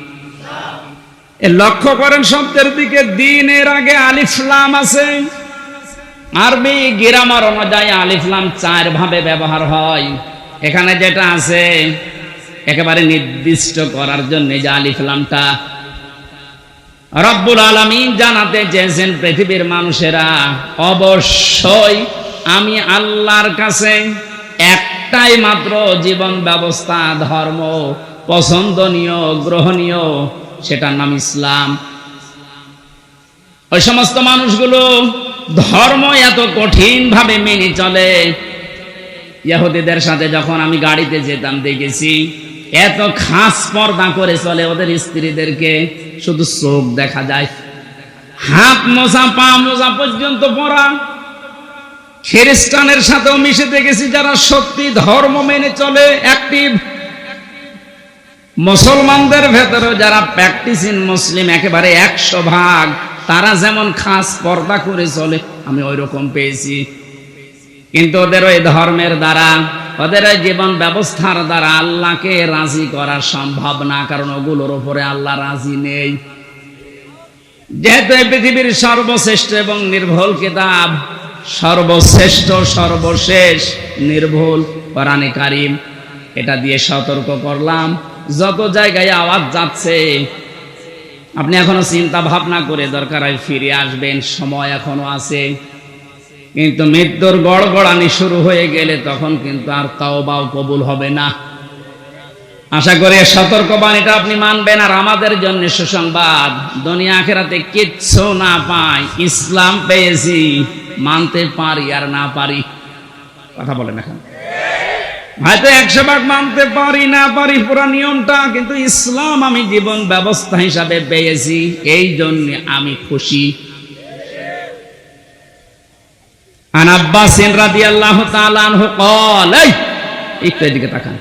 লক্ষ্য করেন শব্দের দিকে, দ্বীনের আগে আলিফ লাম আছে। আরবি গ্রামার অনুযায়ী আলিফ লাম 4 ভাবে ব্যবহার হয়। এখানে যেটা আছে একেবারে নির্দিষ্ট করার জন্য যে আলিফ লামটা, রব্বুল আলামিন জানাতে চেয়েছেন পৃথিবীর মানুষেরা, অবশ্যই আমি আল্লাহর কাছে একটাই মাত্র জীবন ব্যবস্থা, ধর্ম পছন্দনীয়, গ্রহণীয়, সেটার নাম ইসলাম। ওই সমস্ত মানুষগুলো ধর্ম এত কঠিন ভাবে মেনে চলে। ইহুদিদের সাথে যখন আমি গাড়িতে যেতাম দেখেছি, এত খাস পর্দা করে চলে, ওদের স্ত্রীদেরকে শুধু চোখ দেখা যায়, হাত মোজা পা মোজা পর্যন্ত পরা। খ্রিস্টানের সাথেও মিশে দেখেছি যারা সত্যি ধর্ম মেনে চলে, অ্যাক্টিভ। মুসলমানদের ভেতরে যারা প্র্যাকটিসিং মুসলিম একেবারে 100%, তারা যেমন খাস পর্দা করে চলে, আমি ওই রকম পেয়েছি। কিন্তু ওদের ওই ধর্মের দ্বারা, ওদের ওই জীবন ব্যবস্থার দ্বারা আল্লাহকে রাজি করা সম্ভব না, কারণ ওগুলোর উপরে আল্লাহ রাজি নেই। যেহেতু এই পৃথিবীর সর্বশ্রেষ্ঠ এবং নির্ভুল কিতাব, সর্বশ্রেষ্ঠ সর্বশেষ নির্ভুল কোরআনে কারীম, এটা দিয়ে সতর্ক করলাম। যত জায়গায় আওয়াজ যাচ্ছে, আপনি এখনো চিন্তা ভাবনা করে দরকার হয় ফিরে আসবেন, সময় এখনো আছে। কিন্তু মৃত্যুর গড়গড়ানি শুরু হয়ে গেলে তখন কিন্তু আর তাওবাও কবুল হবে না। আশা করি সতর্কবাণীটা আপনি মানবেন। আর আমাদের জন্য সুসংবাদ, দুনিয়া আখিরাতে কিচ্ছু না পাই, ইসলাম পেয়েছি, মানতে পারি আর না পারি। কথা বলেন এখন, হয়তো 100 মানতে পারি না পারি পুরা নিয়মটা, কিন্তু ইসলাম আমি জীবন ব্যবস্থা হিসাবে পেয়েছি, এই জন্য আমি খুশি। আন আব্বাস রাদিয়াল্লাহু তাআলা আনহু قال, একটু এদিকে তাকান,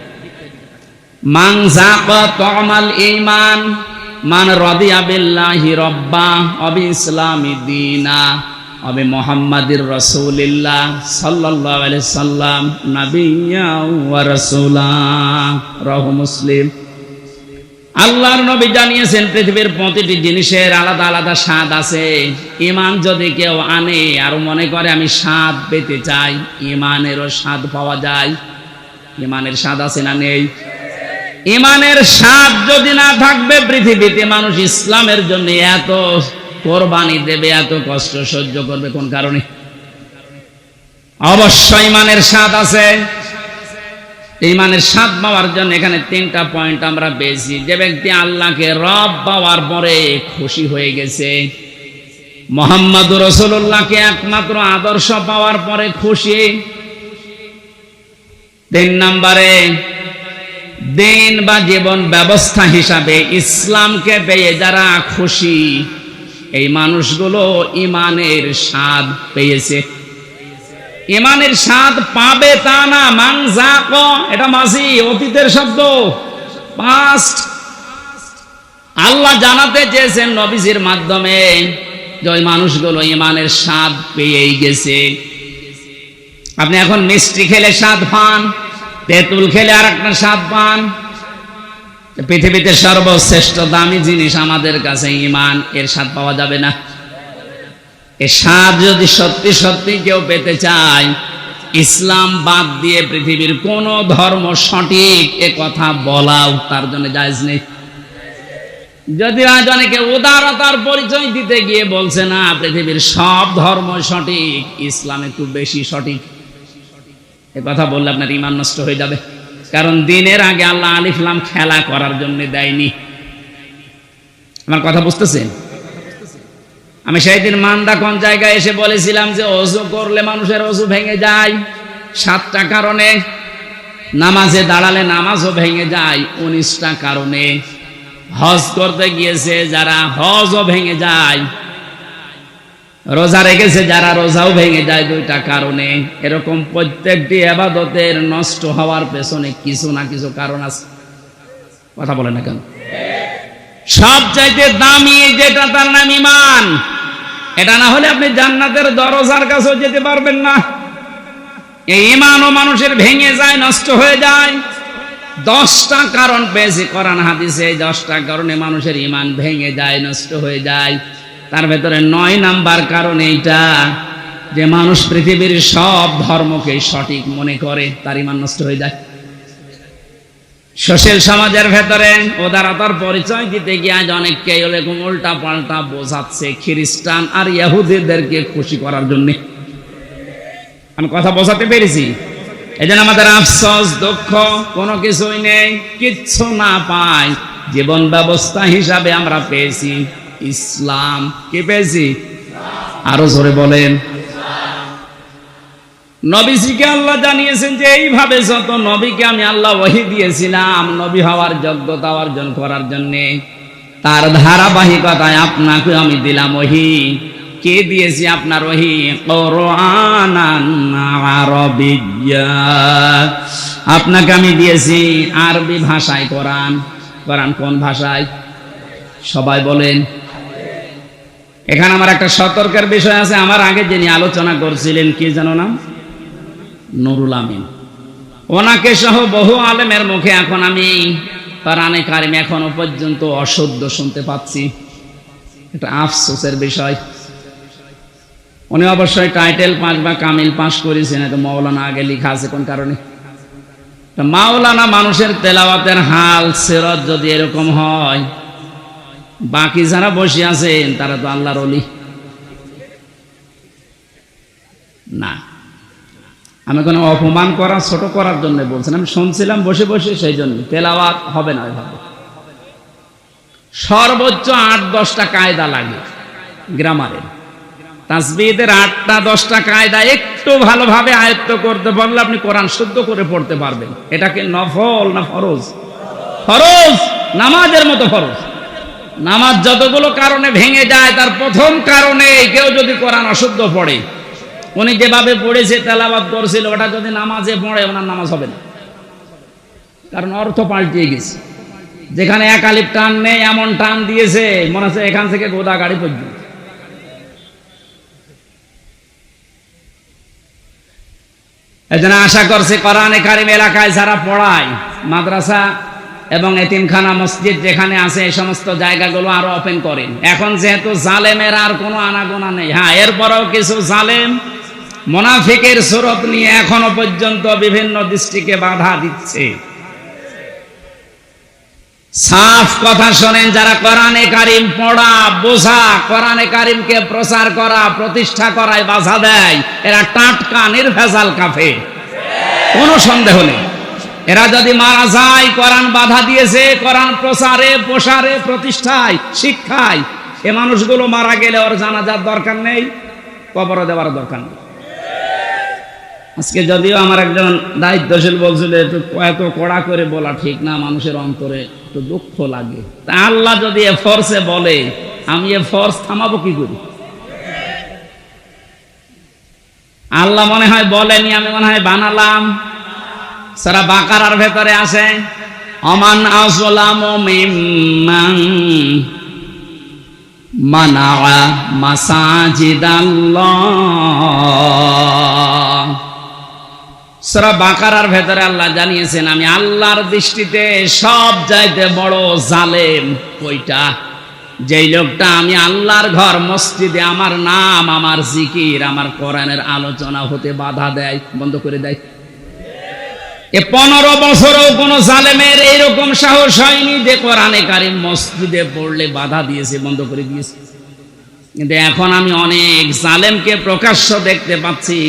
মান যাকা তুমাল ঈমান মান রাদিয়া বিল্লাহি রাব্বা ওয়া বিইসলামি দীনা ওয়া বিমুহাম্মাদির রাসূলিল্লাহ সাল্লাল্লাহু আলাইহি সাল্লাম নাবিয়্যা ওয়া রাসূলা। রাহু মুসলিম। আল্লাহর নবী জানিয়েছেন পৃথিবীর প্রতিটি জিনিসের আলাদা আলাদা স্বাদ আছে। ঈমান যদি কেউ আনে আর মনে করে আমি স্বাদ পেতে চাই, ঈমানেরও স্বাদ পাওয়া যায়। ঈমানের স্বাদ আছে না নেই? ঈমানের স্বাদ যদি না থাকবে, পৃথিবীতে মানুষ ইসলামের জন্য এত কোরবানি দেবে, এত কষ্ট সহ্য করবে কোন কারণে? অবশ্যই ঈমানের স্বাদ আছে। ঈমানের স্বাদ পাওয়ার জন্য এখানে 3টা পয়েন্ট আমরা পেয়েছি। যে ব্যক্তি আল্লাহকে রব পাওয়ার পরে খুশি হয়ে গেছে, মুহাম্মদুর রাসূলুল্লাহকে একমাত্র আদর্শ পাওয়ার পরে খুশি। 3 নম্বরে দিন বা জীবন ব্যবস্থা হিসাবে ইসলামকে পেয়ে যারা খুশি, এই মানুষগুলো ঈমানের স্বাদ পেয়েছে। ইমানের স্বাদ পাবে তা না, মান যাক, এটা মাঝি অতীতের শব্দ, পাস্ট। আল্লাহ জানাতে চেয়েছেন নবীজির মাধ্যমে যে ওই মানুষগুলো ইমানের স্বাদ পেয়েই গেছে। আপনি এখন মিষ্টি খেলে স্বাদ পান, তেঁতুল খেলে আর একটা স্বাদ পান। পৃথিবীতে সর্বশ্রেষ্ঠ দামি জিনিস আমাদের কাছে ঈমান, এর স্বাদ পাওয়া যাবে না। এর স্বাদ যদি সত্যি সত্যি কেউ পেতে চায়, ইসলাম বাদ দিয়ে পৃথিবীর কোন ধর্ম সঠিক এ কথা বলাও তার জন্য জায়েজ নেই। যদি আজ অনেকে উদারতার পরিচয় দিতে গিয়ে বলছে না পৃথিবীর সব ধর্ম সঠিক, ইসলাম একটু বেশি সঠিক, এ কথা বললে আপনার ঈমান নষ্ট হয়ে যাবে। কারণ দিনের আগে আল্লাহ আলিফ লাম খেলা করার জন্য দেয়নি। আমার কথা বুঝতেছেন? আমি সেই দিন মান্দা কোন জায়গায় এসে বলেছিলাম যে অজু করলে মানুষের অজু ভেঙে যায় 7টা কারণে, নামাজে দাঁড়ালে নামাজও ভেঙে যায় 19টা কারণে, হজ করতে গিয়েছে যারা হজও ভেঙে যায়, রোজা রেখেছে যারা রোজাও ভেঙে যায় 2টা কারণে। এরকম প্রত্যেকটি ইবাদতের নষ্ট হওয়ার পেছনে কিছু না কিছু কারণ আছে। কথা বলে না কেন? সবচাইতে দামি যেটা তার নাম ঈমান। এটা না হলে আপনি জান্নাতের দরজার কাছেও যেতে পারবেন না। এই ঈমানও মানুষের ভেঙে যায়, নষ্ট হয়ে যায়। 10টা কারণ পেয়েছি কোরআন হাদিসে, 10টা কারণে মানুষের ঈমান ভেঙে যায়, নষ্ট হয়ে যায়। তার ভেতরে 9 নাম্বার কারণ এইটা যে মানুষ পৃথিবীর সব ধর্মকে সঠিক মনে করে, তার ঈমান নষ্ট হয়ে যায়। সোশ্যাল সমাজের ভেতরে উদারতার পরিচয় দিতে গিয়ে আজ অনেককে এরকম উল্টা পাল্টা বোঝাচ্ছে খ্রিস্টান আর ইহুদিদেরকে খুশি করার জন্য। আমি কথা বোঝাতে পেরেছি? এই জন্য আমাদের আফসোস, দুঃখ কোনো কিছুই নেই, কিচ্ছু না পাই। জীবন ব্যবস্থা হিসাবে আমরা পেয়েছি ইসলাম। কি পেয়েছি? আরো জোরে বলেন। নবীজিকে আল্লাহ জানিয়েছেন যে এইভাবে যত নবীকে আমি আল্লাহ ওহী দিয়েছিলাম নবী হওয়ার যোগ্যতা অর্জন করার জন্য, তার ধারাবাহিকতায় আপনাকে আমি দিলাম ওহী। কে দিয়েছি আপনার ওহী? কুরআনান আরাবিয়্যা, আপনাকে আমি দিয়েছি আরবি ভাষায় কোরআন। কোরআন কোন ভাষায়? সবাই বলেন। এখানে আমার একটা সতর্কের বিষয় আছে। আমার আগে যিনি আলোচনা করছিলেন কি জানো নাম? নুরুল আমিন। ওনাকে সহ বহু আলেমের মুখে এখন আমি কোরআনে কারিম এখনো পর্যন্ত অশুদ্ধ শুনতে পাচ্ছি। এটা আফসোসের বিষয়। উনি অবশ্যই টাইটেল পাস বা কামিল পাস করেছেন, এটা মাওলানা আগে লেখা আছে কোন কারণে? মাওলানা মানুষের তেলাওয়াতের হাল সিরাত যদি এরকম হয়, বাকি যারা বসে আছেন তারা তো আল্লাহর ওলি না। আমি কোনো অপমান করা, ছোট করার জন্য বলছেন। আমি শুনছিলাম বসে বসে, সেই জন্য তেলাওয়াত হবে না ওইভাবে। সর্বোচ্চ 8-10টা কায়দা লাগে গ্রামারের। তাসবিহের 8টা-10টা কায়দা একটু ভালোভাবে আয়ত্ত করতে পারলে আপনি কোরআন শুদ্ধ করে পড়তে পারবেন। এটাকে নফল না ফরজ? ফরজ, নামাজের মতো ফরজ। নামাজ যতগুলো কারণে ভেঙে যায় তার প্রথম কারণে কেউ যদি কোরআন অশুদ্ধ পড়ে, উনি যেভাবে পড়েছে তেলাওয়াত করছিল, ওটা যদি নামাজে পড়ে ওনার নামাজ হবে না। কারণ অর্থ পাল্টিয়ে গেছে। যেখানে এক আলিফ টান নেই এমন টান দিয়েছে মনে হচ্ছে এখান থেকে গোদা গাড়ি পর্যন্ত। এজন্য আশা করছি কোরআনে কারিম এলাকায় যারা পড়ায়, মাদ্রাসা এবং এতিমখানা মসজিদ যেখানে আছে এই সমস্ত জায়গাগুলো আরো ওপেন করেন। এখন যেহেতু জালেমের আর কোনো আনাগোনা নেই, হ্যাঁ এরপরেও কিছু জালেম মুনাফিকের সুরত নিয়ে এখনো পর্যন্ত বিভিন্ন দৃষ্টিকে বাধা দিচ্ছে। সাফ কথা শোনেন, যারা কোরআনে কারিম পড়া, বোঝা, কোরআনে কারিমকে প্রচার করা, প্রতিষ্ঠা করায় বাধা দেয়, এরা টাটকা নির্ভেজাল কাফের, কোনো সন্দেহ নেই। এরা যদি মারা যায়, কোরআন বাধা দিয়েছে, কোরআন প্রচারে, প্রসারে, প্রতিষ্ঠায়, শিক্ষায়, এ মানুষগুলো মারা গেলে ওর জানাজার দরকার নেই, কবরে দেওয়ার দরকার নেই। আজকে যদিও আমার একজন দায়িত্বশীল বলছিল এত কড়া করে বলা ঠিক না, মানুষের অন্তরে একটু দুঃখ লাগে। তা আল্লাহ যদি এ ফোর্সে বলে, আমি এ ফোর্স থামাবো কি করি? আল্লাহ মনে হয় বলেনি, আমি মনে হয় বানালাম। সূরা বাকারার ভেতরে আছে অমান আযলামু মিম্মান মানাআ মাসাজিদাল্লাহ। সূরা বাকারার ভেতরে আল্লাহ জানিয়েছেন আমি আল্লাহর দৃষ্টিতে সব চাইতে বড় জালেম ওইটা, যেই লোকটা আমি আল্লাহর ঘর মসজিদে আমার নাম, আমার জিকির, আমার কোরআনের আলোচনা হতে বাধা দেয়, বন্ধ করে দেয়। 15 বছরও কোন জালেমের এইরকম সাহস হয়নি যে কোরআনে কারীম মসজিদে পড়লে বাধা দিয়েছে, বন্ধ করে দিয়েছে। কিন্তু এখন আমি অনেক জালেমকে প্রকাশ্য দেখতে পাচ্ছি,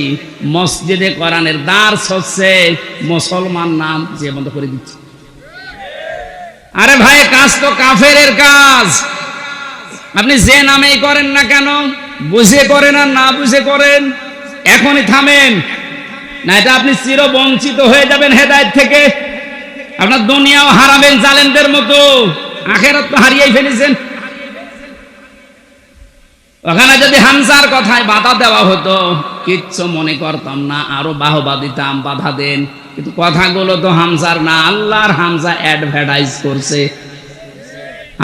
মসজিদে কোরআনের দার্স হচ্ছে, মুসলমান নাম যে বন্ধ করে দিচ্ছে। আরে ভাই, কাজ তো কাফেরের কাজ। আপনি যে নামেই করেন না কেন, বুঝে করেন আর না বুঝে করেন, এখনই থামেন, না এটা আপনি চির বঞ্চিত হয়ে যাবেন হেদায়েত থেকে। আপনার দুনিয়াও হারাবেন জালেমদের মতো, আখিরাত তো হারিয়েই ফেলেছেন। ওখানে যদি হামজার কথায় বাধা দেওয়া হতো কিচ্ছু মনে করতাম না, আরো বাহবা দিতাম, বাধা দেন, কিন্তু কথাগুলো তো হামজার না, আল্লাহর হামজা অ্যাডভার্টাইজ করছে।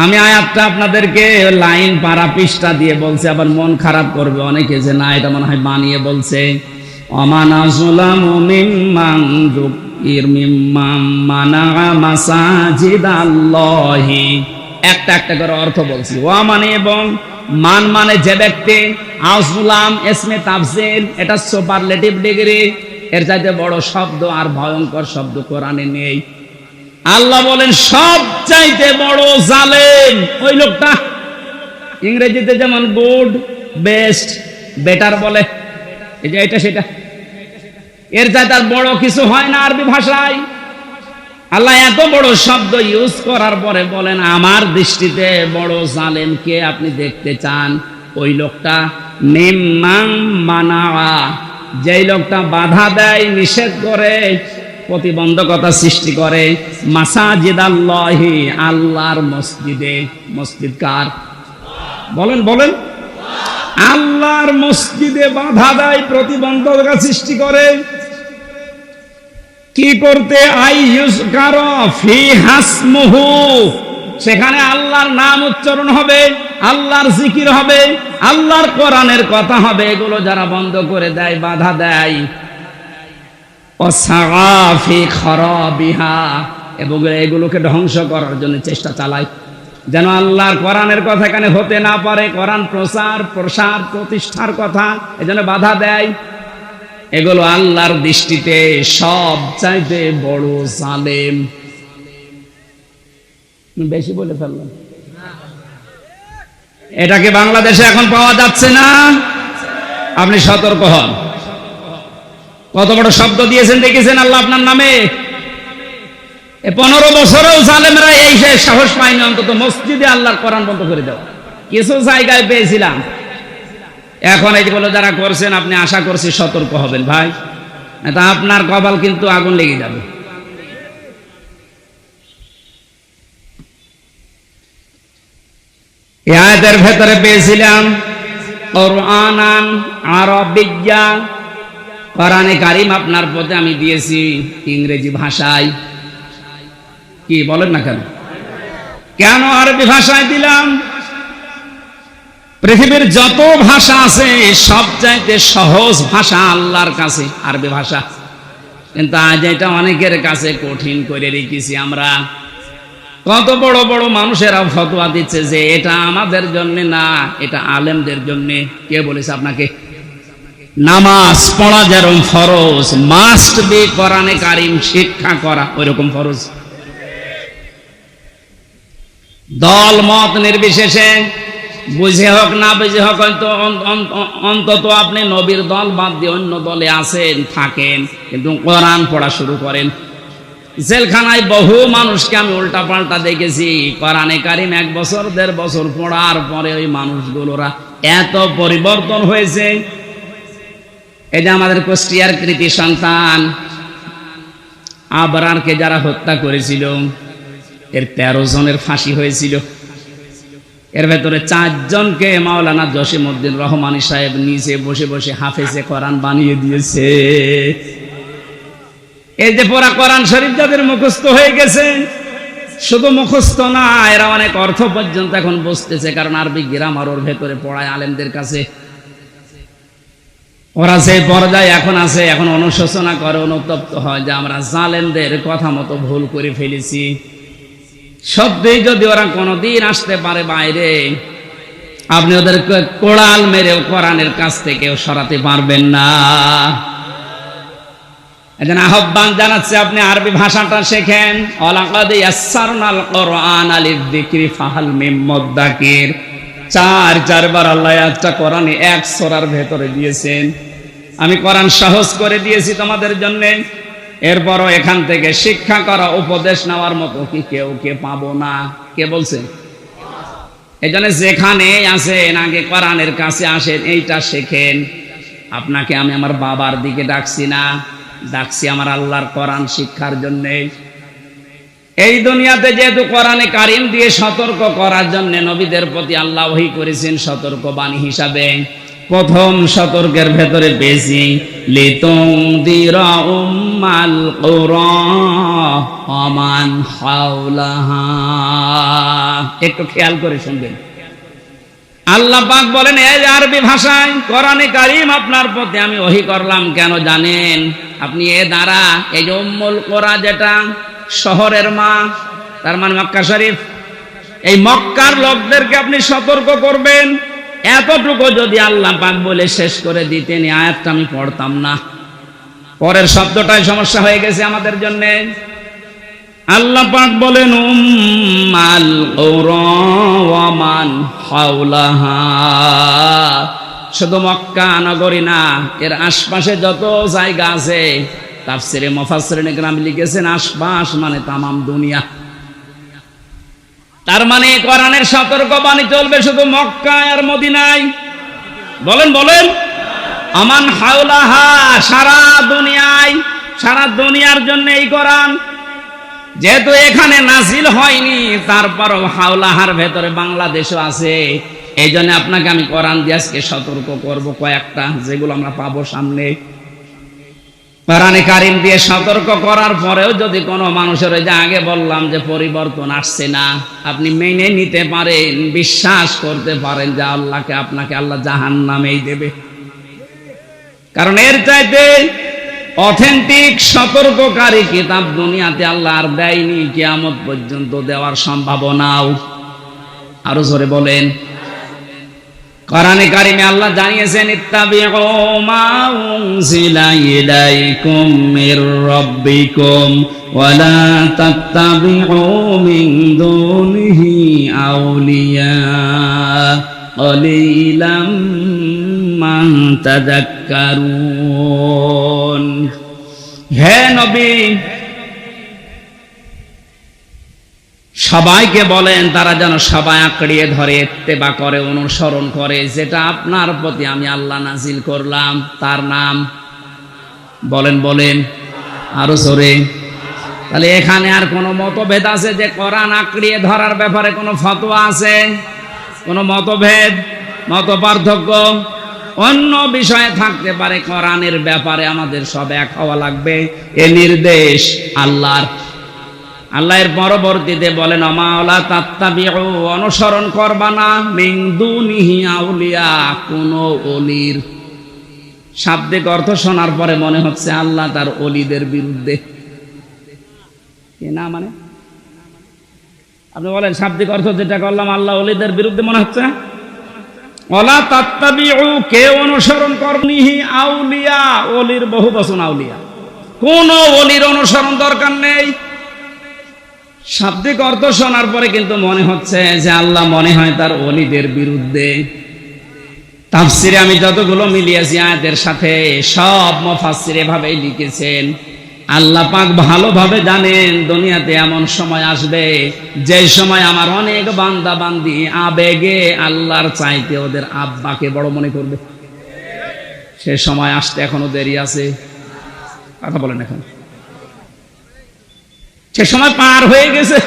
আমি আয়াতটা আপনাদেরকে লাইন পারা পৃষ্ঠা দিয়ে বলছি, আবার মন খারাপ করবে অনেকে যে না এটা মনে হয় বানিয়ে বলছে। অমান আযলামু মিম্মান যুকির মিম্মান মানাআ মাসাজিদাল্লাহি। একটা একটা করে অর্থ বলছি। ওয়া মানে এবং, মান মানে যে ব্যক্তি, আযলাম ইসমে তাফসীর, এটা সুপারলেটিভ ডিগ্রি, এর চাইতে বড় শব্দ আর ভয়ঙ্কর শব্দ কোরআনে নেই। আল্লাহ বলেন সব চাইতে বড় জালেম ওই লোকটা। ইংরেজিতে যেমন গুড, বেস্ট, বেটার বলে, এই যে এটা সেটা, এর চাইতে আর বড় কিছু হয় না আরবি ভাষায়। আল্লাহ এত বড় শব্দ ইউজ করার পরে বলেন আমার দৃষ্টিতে বড় জালেম কে আপনি দেখতে চান? ওই লোকটা মিম্মান মানাআ, যেই লোকটা বাধা দেয়, নিষেধ করে, প্রতিবন্ধকতা সৃষ্টি করে, মাসাজিদাল্লাহি, আল্লাহর মসজিদে। মসজিদ কার? বলেন বলেন। আল্লাহর মসজিদে বাধা দেয়, প্রতিবন্ধকতা সৃষ্টি করে। কি করতে? আইয়ুযকারা ফিহা ইসমুহু, সেখানে আল্লাহর নাম উচ্চারণ হবে, আল্লাহর জিকির হবে, আল্লাহর কোরআনের কথা হবে। এগুলো যারা বন্ধ করে দেয়, বাধা দেয়, ওয়াসআ ফি খারাবিহা, এবং এগুলোকে ধ্বংস করার জন্য চেষ্টা চালায়, যেন আল্লাহর কোরআনের কথা এখানে হতে না পারে, কোরআন প্রচার প্রসার প্রতিষ্ঠার কথা, এজন্য বাধা দেয়। এগুলো আল্লাহর দৃষ্টিতে সব চাইতে বড় জালেম। বেশি বলে ফেললাম। এটাকে বাংলাদেশে এখন পাওয়া যাচ্ছে না, আপনি সতর্ক হন। কত বড় শব্দ দিয়েছেন দেখেছেন আল্লাহ আপনার নামে। 15 বছরেও জালেমরা এই সাহস পায়নি অন্তত মসজিদে আল্লাহর কোরআন বন্ধ করে দেওয়া। কিছু জায়গায় পেয়েছিলাম, এখন এইগুলো যারা করছেন আপনি আশা করছি সতর্ক হবেন ভাই, এটা আপনার কপাল কিন্তু আগুন লেগে যাবে। এই আয়াতের ভেতরে পেয়েছিলাম কোরআনান আরবিয়্যা, কোরআনে কারীম আপনার পথে আমি দিয়েছি ইংরেজি ভাষায়। কি বলেন না কেন? কেন আরবি ভাষায় দিলাম? পৃথিবীর যত ভাষা আছে সবচাইতে সহজ ভাষা আল্লাহর কাছে আরবি ভাষা, কিন্তু আজ এটা অনেকের কাছে কঠিন করে রেখেছি আমরা। কত বড় বড় মানুষেরা ফতোয়া দিচ্ছে যে এটা আমাদের জন্য না, এটা আলেমদের জন্য। কে বলেছে আপনাকে? নামাজ পড়া যেরকম ফরজ, মাস্ট বি কোরআনে কারীম শিক্ষা করা ওইরকম ফরজ। দল মত নির্বিশেষে, বুঝে হোক না বুঝে হোক, অন্তত আপনি নবীর দল বাদ দিয়ে অন্য দলে আছেন, থাকেন, কিন্তু কোরআন পড়া শুরু করেন। জেলখানায় বহু মানুষকে আমি উল্টা পাল্টা দেখেছি, কোরআনে কারীম 1 বছর 1.5 বছর পড়ার পরে ওই মানুষগুলোরা এত পরিবর্তন হয়েছে। এই যে আমাদের কুষ্টিয়ার কৃতি সন্তান আবরারকে যারা হত্যা করেছিল, এর 13 জনের ফাঁসি হয়েছিল। এর ভেতরে 4 জনকে মাওলানা জসিমউদ্দিন রহমানী সাহেব নিজে বসে বসে হাফেজে কোরআন বানিয়ে দিয়েছে। এই যে পুরা কোরআন শরীফ যাদের মুখস্থ হয়ে গেছে, শুধু মুখস্থ না, এরা অনেক অর্থ পর্যন্ত এখন বুঝতেছে, কারণ আরবি গ্রামার ওর ভেতরে পড়ায় আলেমদের কাছে। ওরা যে পর্যায়ে এখন আছে, এখন অনুশোচনা করে, অনুতপ্ত হয় যে আমরা জালেমদের কথা মতো ভুল করে ফেলেছি। সত্যি যদি ওরা কোনোদিন আসতে পারে বাইরে, আপনি ওদেরকে কোড়াল মেরে কোরআনের কাছ থেকেও সরাতে পারবেন না। এজন্য আহ্বান জানাচ্ছে, আপনি আরবি ভাষাটা শেখেন। ওয়ালাকাদ ইয়াসসারনাল কোরআনা লিযিকরি ফাহাল মিন মুদ্দাকির। 4 বার আল্লাহ একটা কোরআনে 1 সূরার ভেতরে দিয়েছেন। আমি কোরআন সহজ করে দিয়েছি তোমাদের জন্য। এরপরও এখান থেকে শিক্ষা করা, উপদেশ নেওয়ার মতো কি কেউ পাবো না? কে বলছেন? এই জন্য যেখানে আসেন আগে কোরআনের কাছে আসেন, এইটা শেখেন। আপনাকে আমি আমার বাবার দিকে ডাকছি না, ডাকছি আমার আল্লাহর কোরআন শিক্ষার জন্য। এই দুনিয়াতে যেহেতু কোরআনে কারিম দিয়ে সতর্ক করার জন্য নবীদের প্রতি আল্লাহ ওহী করেছেন সতর্ক বাণী হিসাবে। প্রথম সতর্কের ভেতরে বেশি লিতুনদিরা উম্মাল কুরা ওয়া মান হাওলাহা। একটু খেয়াল করে শুনবেন। আল্লাহ পাক বলেন, এই আরবি ভাষায় কোরআনে কারীম আপনার প্রতি আমি ওহী করলাম কেন জানেন? আপনি এ দ্বারা এই যে উম্মুল কুরা, যেটা শহরের মা, তার মানে মক্কা শরীফ, এই মক্কার লোকদেরকে আপনি সতর্ক করবেন। এতটুকু যদি আল্লাহ পাক বলে শেষ করে দিতেন, এই আয়াতটা আমি পড়তাম না। পরের শব্দটাই সমস্যা হয়ে গেছে আমাদের জন্য। আল্লাহ পাক বলেন উম্মাল কুরা ওয়া মান হাওলাহা। শুধু মক্কা নগরী না, এর আশপাশে যত জায়গা আছে, তাফসিরে মুফাসসিরিন ইকরাম লিখেছেন আশপাশ মানে তামাম দুনিয়া। তার মানে কোরআনের সতর্কবাণী চলবে শুধু মক্কা আর মদিনায়। বলেন বলেন, আমান হাওলাহা, সারা দুনিয়ায়, সারা দুনিয়ার জন্য এই কোরআন। যেহেতু এখানে নাজিল হয়নি, তারপরও হাওলাহার ভেতরে বাংলাদেশও আছে। এই জন্য আপনাকে আমি কোরআন দিয়ে আজকে সতর্ক করব কয়েকটা, যেগুলো আমরা পাবো সামনে। কোরআনে কারীম দিয়ে সতর্ক করার পরেও যদি কোনো মানুষের, ওই যে আগে বললাম যে পরিবর্তন আসছে না, আপনি মেনে নিতে পারেন, বিশ্বাস করতে পারেন যে আল্লাহকে, আপনাকে আল্লাহ জাহান্নামেই দেবে। কারণ এর চাইতে অথেন্টিক সতর্ককারী কিতাব দুনিয়াতে আল্লাহ আর দেয়নি, কিয়ামত পর্যন্ত দেওয়ার সম্ভাবনাও। আরো জোরে বলেন। কোরআনে কারিমে আল্লাহ জানিয়েছেন, ইত্তাবিউ মা উনজিলা ইলাইকুম মির রাব্বিকুম ওয়া লা তাত্তাবিউ মিন দুনিহি আউলিয়া ক্বালিলাম মা তাযাক্কারুন। হে নবী, সবাইকে বলেন তারা যেন সবাই আঁকড়িয়ে ধরে, ইত্তেবা করে, অনুসরণ করে, যেটা আপনার প্রতি আমি আল্লাহ নাজিল করলাম, তার নাম বলেন বলেন আরো জোরে। তাহলে এখানে আর কোনো মতভেদ আছে যে কোরআন আঁকড়িয়ে ধরার ব্যাপারে কোনো ফতোয়া আছে? কোনো মতভেদ, মত পার্থক্য অন্য বিষয়ে থাকতে পারে, কোরআনের ব্যাপারে আমাদের সব এক হওয়া লাগবে। এ নির্দেশ আল্লাহর। আল্লাহর পরবর্তীতে বলেন, ওয়ালা তাত্তাবিউ, অনুসরণ করবা না, মিন দুনিহি আউলিয়া, কোন ওলির। শাব্দিক অর্থ শোনার পরে মনে হচ্ছে আল্লাহ তার ওলিদের বিরুদ্ধে। না মানে আপনি বলেন শাব্দিক অর্থ যেটা করলাম, আল্লাহ ওলিদের বিরুদ্ধে মনে হচ্ছে। ওয়ালা তাত্তাবিউ, কে অনুসরণ করনিহি আউলিয়া, ওলির বহু বচন আউলিয়া, কোন ওলির অনুসরণ দরকার নেই। শাব্দিক অর্থ শোনার পরে কিন্তু মনে হচ্ছে যে আল্লাহ মনে হয় তার ওলিদের বিরুদ্ধে। তাফসিরে আমি যতগুলো মিলিয়েছি আয়াতের সাথে, সব মুফাসসির এভাবেই লিখেছেন। আল্লাহ পাক ভালোভাবে জানেন দুনিয়াতে এমন সময় আসবে, যে সময় আমার অনেক বান্দা বান্দি আবেগে আল্লাহর চাইতে ওদের আব্বাকে বড় মনে করবে। সে সময় আসতে এখনো দেরি আছে। কথা বলেন, এখন সে সময় পার হয়ে গেছে।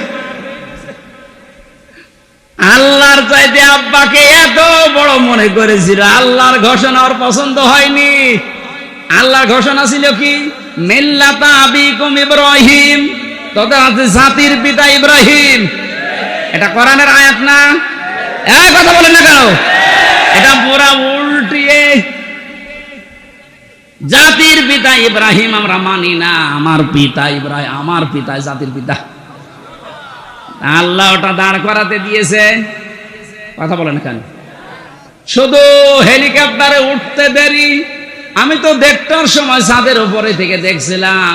আল্লাহর চাইতে আব্বাকে এত বড় মনে করেছিল, আল্লাহর ঘোষণা ওর পছন্দ হয়নি। আল্লাহর ঘোষণা ছিল কি? মিল্লাতা আবিকুম ইব্রাহিম, তোদের আছে জাতির পিতা ইব্রাহিম। এটা কোরআনের আয়াত না? এই কথা বলেন না কেন? এটা পুরা উল্টিয়ে, জাতির পিতা ইব্রাহিম আমরা মানি না, আমার পিতা ইব্রাহিম, আমার পিতা জাতির পিতা। আল্লাহ ওটা দাঁড় করাতে দিয়েছে। কথা বলেন কেন? শুধু হেলিকপ্টারে উঠতে দেরি। আমি তো দেড়টার সময় ছাদের উপরে থেকে দেখছিলাম,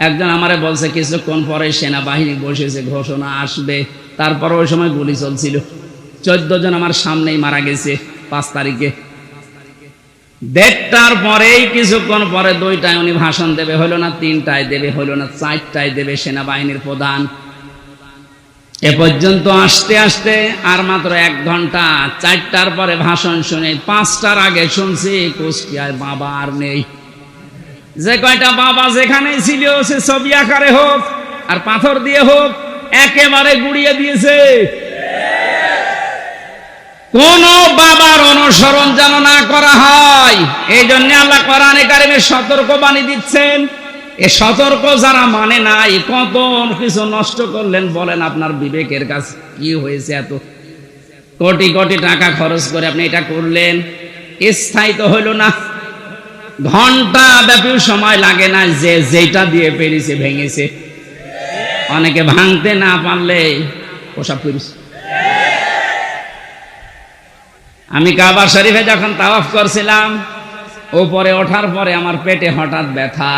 একজন আমারে বলছে কিছুক্ষণ পরে সেনাবাহিনী বসেছে, ঘোষণা আসবে। তারপর ওই সময় গুলি চলছিল, 14 জন আমার সামনেই মারা গেছে 5 তারিখে। দেড়টার পরেই কিছুক্ষণ পরে 2টায় উনি ভাষণ দেবে, হলো না 3টায় দেবে, হলো না 4টায় দেবে সেনাবাহিনীর প্রধান। এ পর্যন্ত আসতে আসতে আর মাত্র 1 ঘন্টা। 4টার পরে ভাষণ শুনে 5টার আগে শুনছি কুষ্টিয়ায় বাবা আর নেই। যে কয়টা বাবা যেখানে ছিল সে ছবি আকারে হোক আর পাথর দিয়ে হোক একেবারে গুড়িয়ে দিয়েছে। কোন বাবার অনুসরণ যেন না করা হয়, এই জন্য আল্লাহ কোরআনে কারিমে সতর্কবাণী দিচ্ছেন। এ সতর্ক যারা মানে নাই, কত কিছু নষ্ট করলেন বলেন। আপনার বিবেকের কাছে কি হয়েছে? এত কোটি কোটি টাকা খরচ করে আপনি এটা করলেন, স্থায়ী তো হইল না। ঘন্টা ব্যাপী সময় লাগে না, যে যেটা দিয়ে পেরেছে ভেঙেছে। অনেকে ভাঙতে না পারলে প্রসাব করেছে। আমি কাবা শরীফে যখন তাওয়াফ করছিলাম, উপরে ওঠার পরে আমার পেটে হঠাৎ ব্যথা।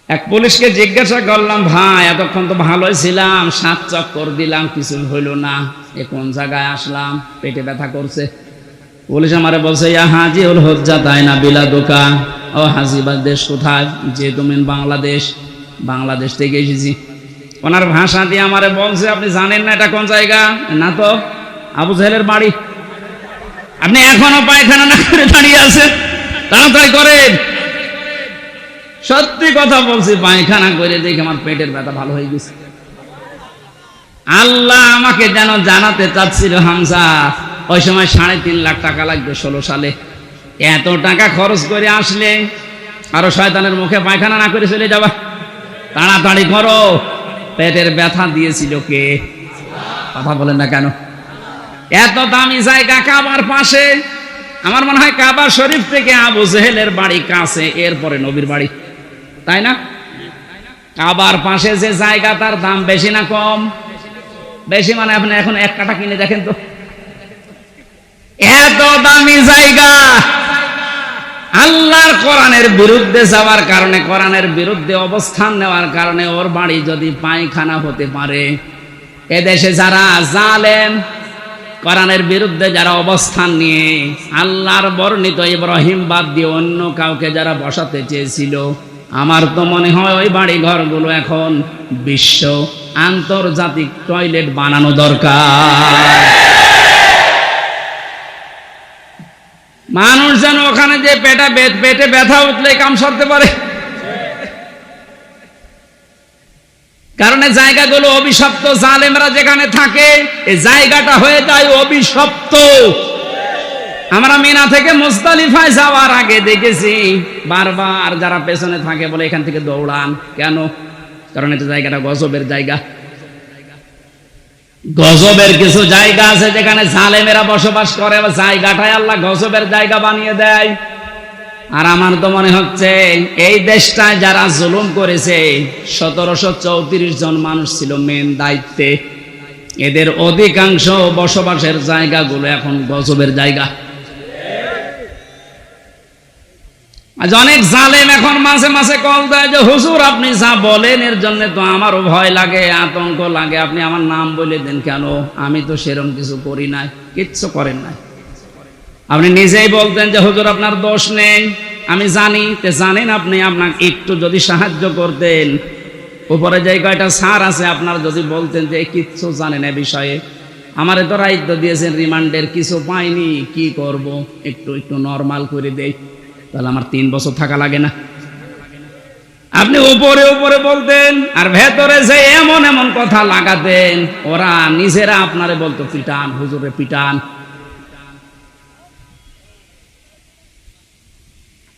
এক পুলিশকে জিজ্ঞাসা করলাম, ভাই এতক্ষণ তো ভালোই ছিলাম, 7 চক্কর দিলাম, কিছু হইল না, এ কোন জায়গায় আসলাম, পেটে ব্যথা করছে। পুলিশ আমারে বলছে, ইয়া হাজিউল হুজ্জা তাই না বিলাদুকা। ও হাজিবার দেশ কোথায়? যে তুমি বাংলাদেশ থেকে এসেছি। ওনার ভাষা দিয়ে আমারে বলছে, আপনি জানেন না এটা কোন জায়গা? না তো, আবু জাহেলের বাড়ি। আপনি এখনো পায়খানা না করে দাঁড়িয়ে আছেন, তাড়াতাড়ি করেন। সত্যি কথা বলছি, পায়খানা করে দেখে আমার পেটের ব্যথা ভালো হয়ে গেছে। আল্লাহ আমাকে যেন জানাতে চাচ্ছিল, হামজা ওই সময় 3.5 লাখ টাকা লাগবে 16 সালে। এত টাকা খরচ করে আসলে আরো শয়তানের মুখে পায়খানা না করে চলে যাবা, তাড়াতাড়ি করো। পেটের ব্যথা দিয়েছিল কে? কথা বলেন না কেন? এত দামি জায়গা কাবার পাশে। আমার মনে হয় কাবা শরীফ থেকে আবু জেহেলের বাড়ি কাছে, এরপরে নবীর বাড়ি, তাই না? কাবার পাশে যে জায়গা, তার দাম বেশি না কম? বেশি। মানে আপনি এখন 1 কাঠা কিনে দেখেন তো, এত দামি জায়গা। আল্লাহর কোরআনের বিরুদ্ধে যাওয়ার কারণে, কোরআনের বিরুদ্ধে অবস্থান নেওয়ার কারণে ওর বাড়ি যদি পায়খানা হতে পারে, এদেশে যারা জালেম, কোরআনের বিরুদ্ধে যারা অবস্থান নিয়ে আল্লাহর বর্ণিত ইব্রাহিম বাদ দিয়ে অন্য কাউকে যারা বসাতে চেয়েছিল, আমার তো মনে হয় ওই বাড়ি ঘরগুলো এখন বিশ্ব আন্তর্জাতিক টয়লেট বানানো দরকার। মানুষ যেন ওখানে যে পেটে ব্যথা উঠলে কাম সারতে পারে। কারণ এই জায়গাগুলো অভিশপ্ত, জালেমরা যেখানে থাকে এই জায়গাটা হয়ে যায় অভিশপ্ত। আমরা মিনা থেকে মুজদালিফায় যাওয়ার আগে দেখেছি বারবার যারা পেছনে থাকে বলে এখান থেকে দৌড়ান কেন? কারণ এটা জায়গাটা গজবের জায়গা। গজবের কিছু জায়গা আছে যেখানে জালেমেরা বসবাস করে, জায়গাটাই আল্লাহ গজবের জায়গা বানিয়ে দেয়। আর আমার তো মনে হচ্ছে এই দেশটায় যারা জুলুম করেছে 1734 জন মানুষ ছিল মেন দায়িত্বে, এদের অধিকাংশ বসবাসের জায়গাগুলো এখন গজবের জায়গা। আজ অনেক জালেম এখন মাঝে মাঝে কল দেয় যে হুজুর আপনি যা বলেন এর জন্য তো আমারও ভয় লাগে, আতঙ্ক লাগে, আপনি আমার নাম বলে দেন কেন? আমি তো সেরকম কিছু করি নাই। কিচ্ছু করেন নাই। আপনি নিজেই বলতেন যে হুজুর আপনার দোষ নেই, আমি জানি। তে জানেন আপনি, আপনাকে একটু যদি সাহায্য করতেন, উপরে যে কয়টা স্যার আছে আপনার যদি বলতেন যে কিচ্ছু জানেন এ বিষয়ে, আমার তো দায়িত্ব দিয়েছেন রিমান্ডের, কিছু পাইনি, কি করব, একটু নরমাল করে দেই, তাহলে আমার 3 বছর থাকা লাগে না। আপনি উপরে উপরে বলতেন আর ভেতরে যে এমন এমন কথা লাগাতেন, ওরা নিজেরা আপনারে বলতো পিটান হুজুরে পিটান।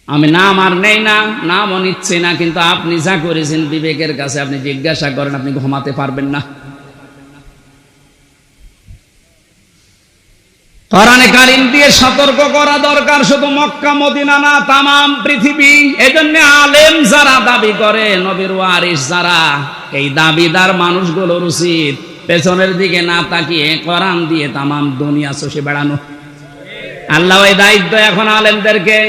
আমি নাম আর নেই না, নামও নিচ্ছি না, কিন্তু আপনি যা করেছেন বিবেকের কাছে আপনি জিজ্ঞাসা করেন, আপনি ঘুমাতে পারবেন না। কোরআনে কারীম দিয়ে সতর্ক করা দরকার, শুধু মক্কা মদিনা না, তামাম পৃথিবী। এজন্য আলেম যারা দাবি করে, নবীর ওয়ারিস যারা, এই দাবিদার মানুষগুলোর উচিত পেছনের দিকে না তাকিয়ে কোরআন দিয়ে তামাম দুনিয়া চষে বেড়ানো। আল্লাহ এই দায়িত্ব এখন আলেমদেরকে,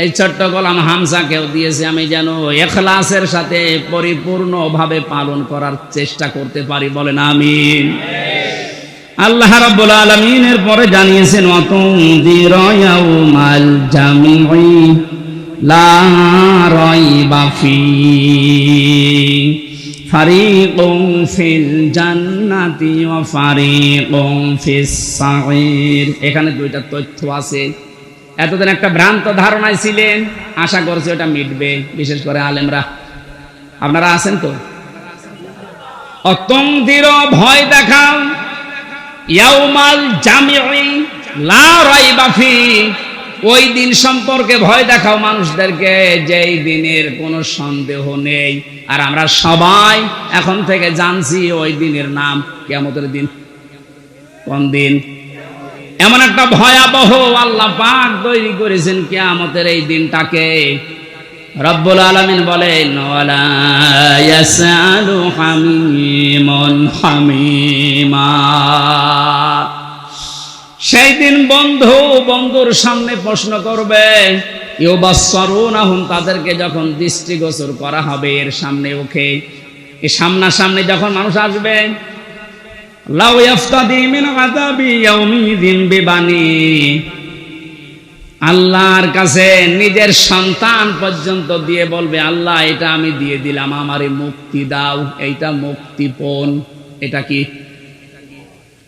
এই ছোট্ট গোলাম হামজাকেও দিয়েছে। আমি যেন ইখলাসের সাথে পরিপূর্ণভাবে পালন করার চেষ্টা করতে পারি, বলেন আমিন। আল্লাহ রাব্বুল আলামিন এর পরে জানিয়েছেন, ওয়াতুনদিরা ইয়াউমাল জামঈ লা রাইবা ফীহি ফারিকুন ফিল জান্নাতি ওয়া ফারিকুন ফিস সাঈর। এখানে দুইটা তথ্য আছে। এতদিন একটা ভ্রান্ত ধারণায় ছিলেন, আশা করছি ওটা মিটবে, বিশেষ করে আলেমরা। আপনারা আছেন তো? অতুনদিরা ভয় দেখাও, ইয়াউমাল জামিঈ লা রাইবা ফীহি, ওই দিন সম্পর্কে ভয় দেখাও মানুষদেরকে, যেই দিনের কোনো সন্দেহ নেই। আর আমরা সবাই এখন থেকে জানছি ওই দিনের নাম কিয়ামতের দিন। কোন দিন? এমন একটা ভয়াবহ আল্লাহ পাক তৈরি করেছেন কিয়ামতের এই দিনটাকে। রব্বুল আলামিন বলেন, ওয়ালা ইয়াসআলু হামীমুন হামীমা। সেই দিন বন্ধু বন্ধুর সামনে প্রশ্ন করবে, ইউবাসসারুনাহুম, তাদেরকে যখন দৃষ্টিগোচর করা হবে এর সামনে ওকে, এই সামনাসামনি যখন মানুষ আসবে, লাউ ইয়াফতাদি মিন আযাবি ইয়াউমিদিন বিবানি, আল্লাহর কাছে নিজের সন্তান পর্যন্ত দিয়ে বলবে, আল্লাহ এটা আমি দিয়ে দিলাম, আমারে মুক্তি দাও, এইটা মুক্তিপণ। এটা কি?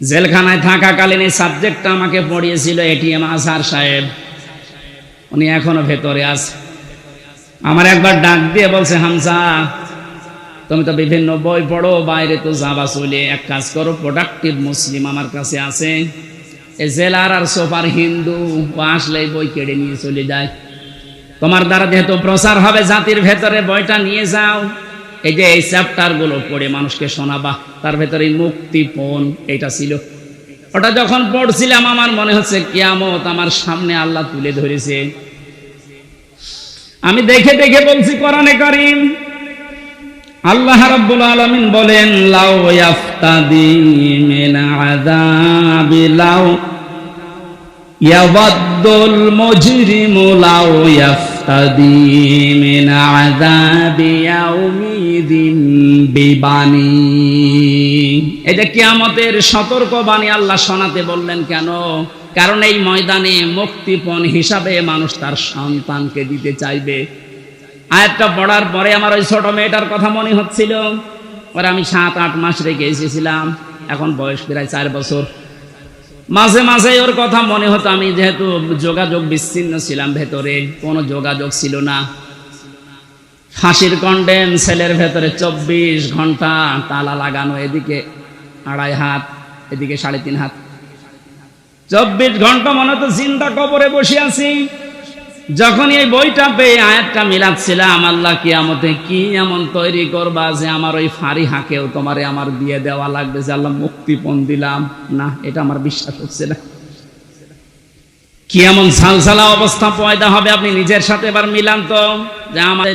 জেলখানায় থাকাকালীন এই সাবজেক্টটা আমাকে পড়িয়েছিল এটিএম আজহার সাহেব, উনি এখনো ভেতরে আছে। আমার একবার ডাক দিয়ে বলছে, হামজা তুমি তো বিভিন্ন বই পড়ো, বাইরে তো যাবা চলে, এক কাজ করো, প্রোডাক্টিভ মুসলিম আমার কাছে আছে, এই জেলার আর সোফার হিন্দু, ও আসলেই বই কেড়ে নিয়ে চলে যায়। তোমার দ্বারা যেহেতু প্রচার হবে জাতির ভেতরে, বইটা নিয়ে যাও, এই যে এই চ্যাপ্টার গুলো পড়ে মানুষকে শোনাবা। তার ভেতরে মুক্তিপণ এটা ছিল। ওটা যখন পড়ছিলাম আমার মনে হচ্ছে কিয়ামত আমার সামনে আল্লাহ তুলে ধরেছে। আমি দেখে দেখে বলছি, কোরআনে কারীম আল্লাহ রাব্বুল আলামিন বলেন, লাউ ইয়াফতাদি মিন আযাবি লাউ ইয়াওয়াদ্দুল মুজরিমু লাউ ইয়াফতাদি মিন আযাবি ইয়াউমিদিন বিবানি। এটা কিয়ামতের সতর্কবাণী আল্লাহ শোনাতে বললেন। কেন? কারণ এই ময়দানে মুক্তিপণ হিসাবে মানুষ তার সন্তানকে দিতে চাইবে। আয়াতটা পড়ার পরে আমার ওই ছোট মেয়েটার কথা মনে হচ্ছিল, ওরা আমি 7-8 মাস রেখে এসেছিলাম, এখন বয়স প্রায় 4 বছর। মাঝে মাঝে ওর কথা মনে হতো। আমি যেহেতু যোগাযোগ বিচ্ছিন্ন ছিলাম, ভেতরে কোনো যোগাযোগ ছিল না। ফাঁসির কন্ডেম সেলের ভেতরে 24 ঘন্টা তালা লাগানো, এদিকে 2.5 হাত, এদিকে 3.5 হাত, 24 ঘন্টা মনে হতো জিন্দা কবরে বসে আছি। যখন এই বইটা পেয়ে আয়াতটা মিলাচ্ছিলাম, আল্লাহ কিয়ামতে কি এমন তৈরি করবা যে আমার ওই ফারিহাকেও তোমারে আমার দিয়ে দেওয়া লাগবে, যে আল্লাহ মুক্তিপণ দিলাম। না, এটা আমার বিশ্বাস হচ্ছে না। কি এমন সালসালা অবস্থা পয়দা হবে, আপনি নিজের সাথে এবার মিলান তো, যে আমার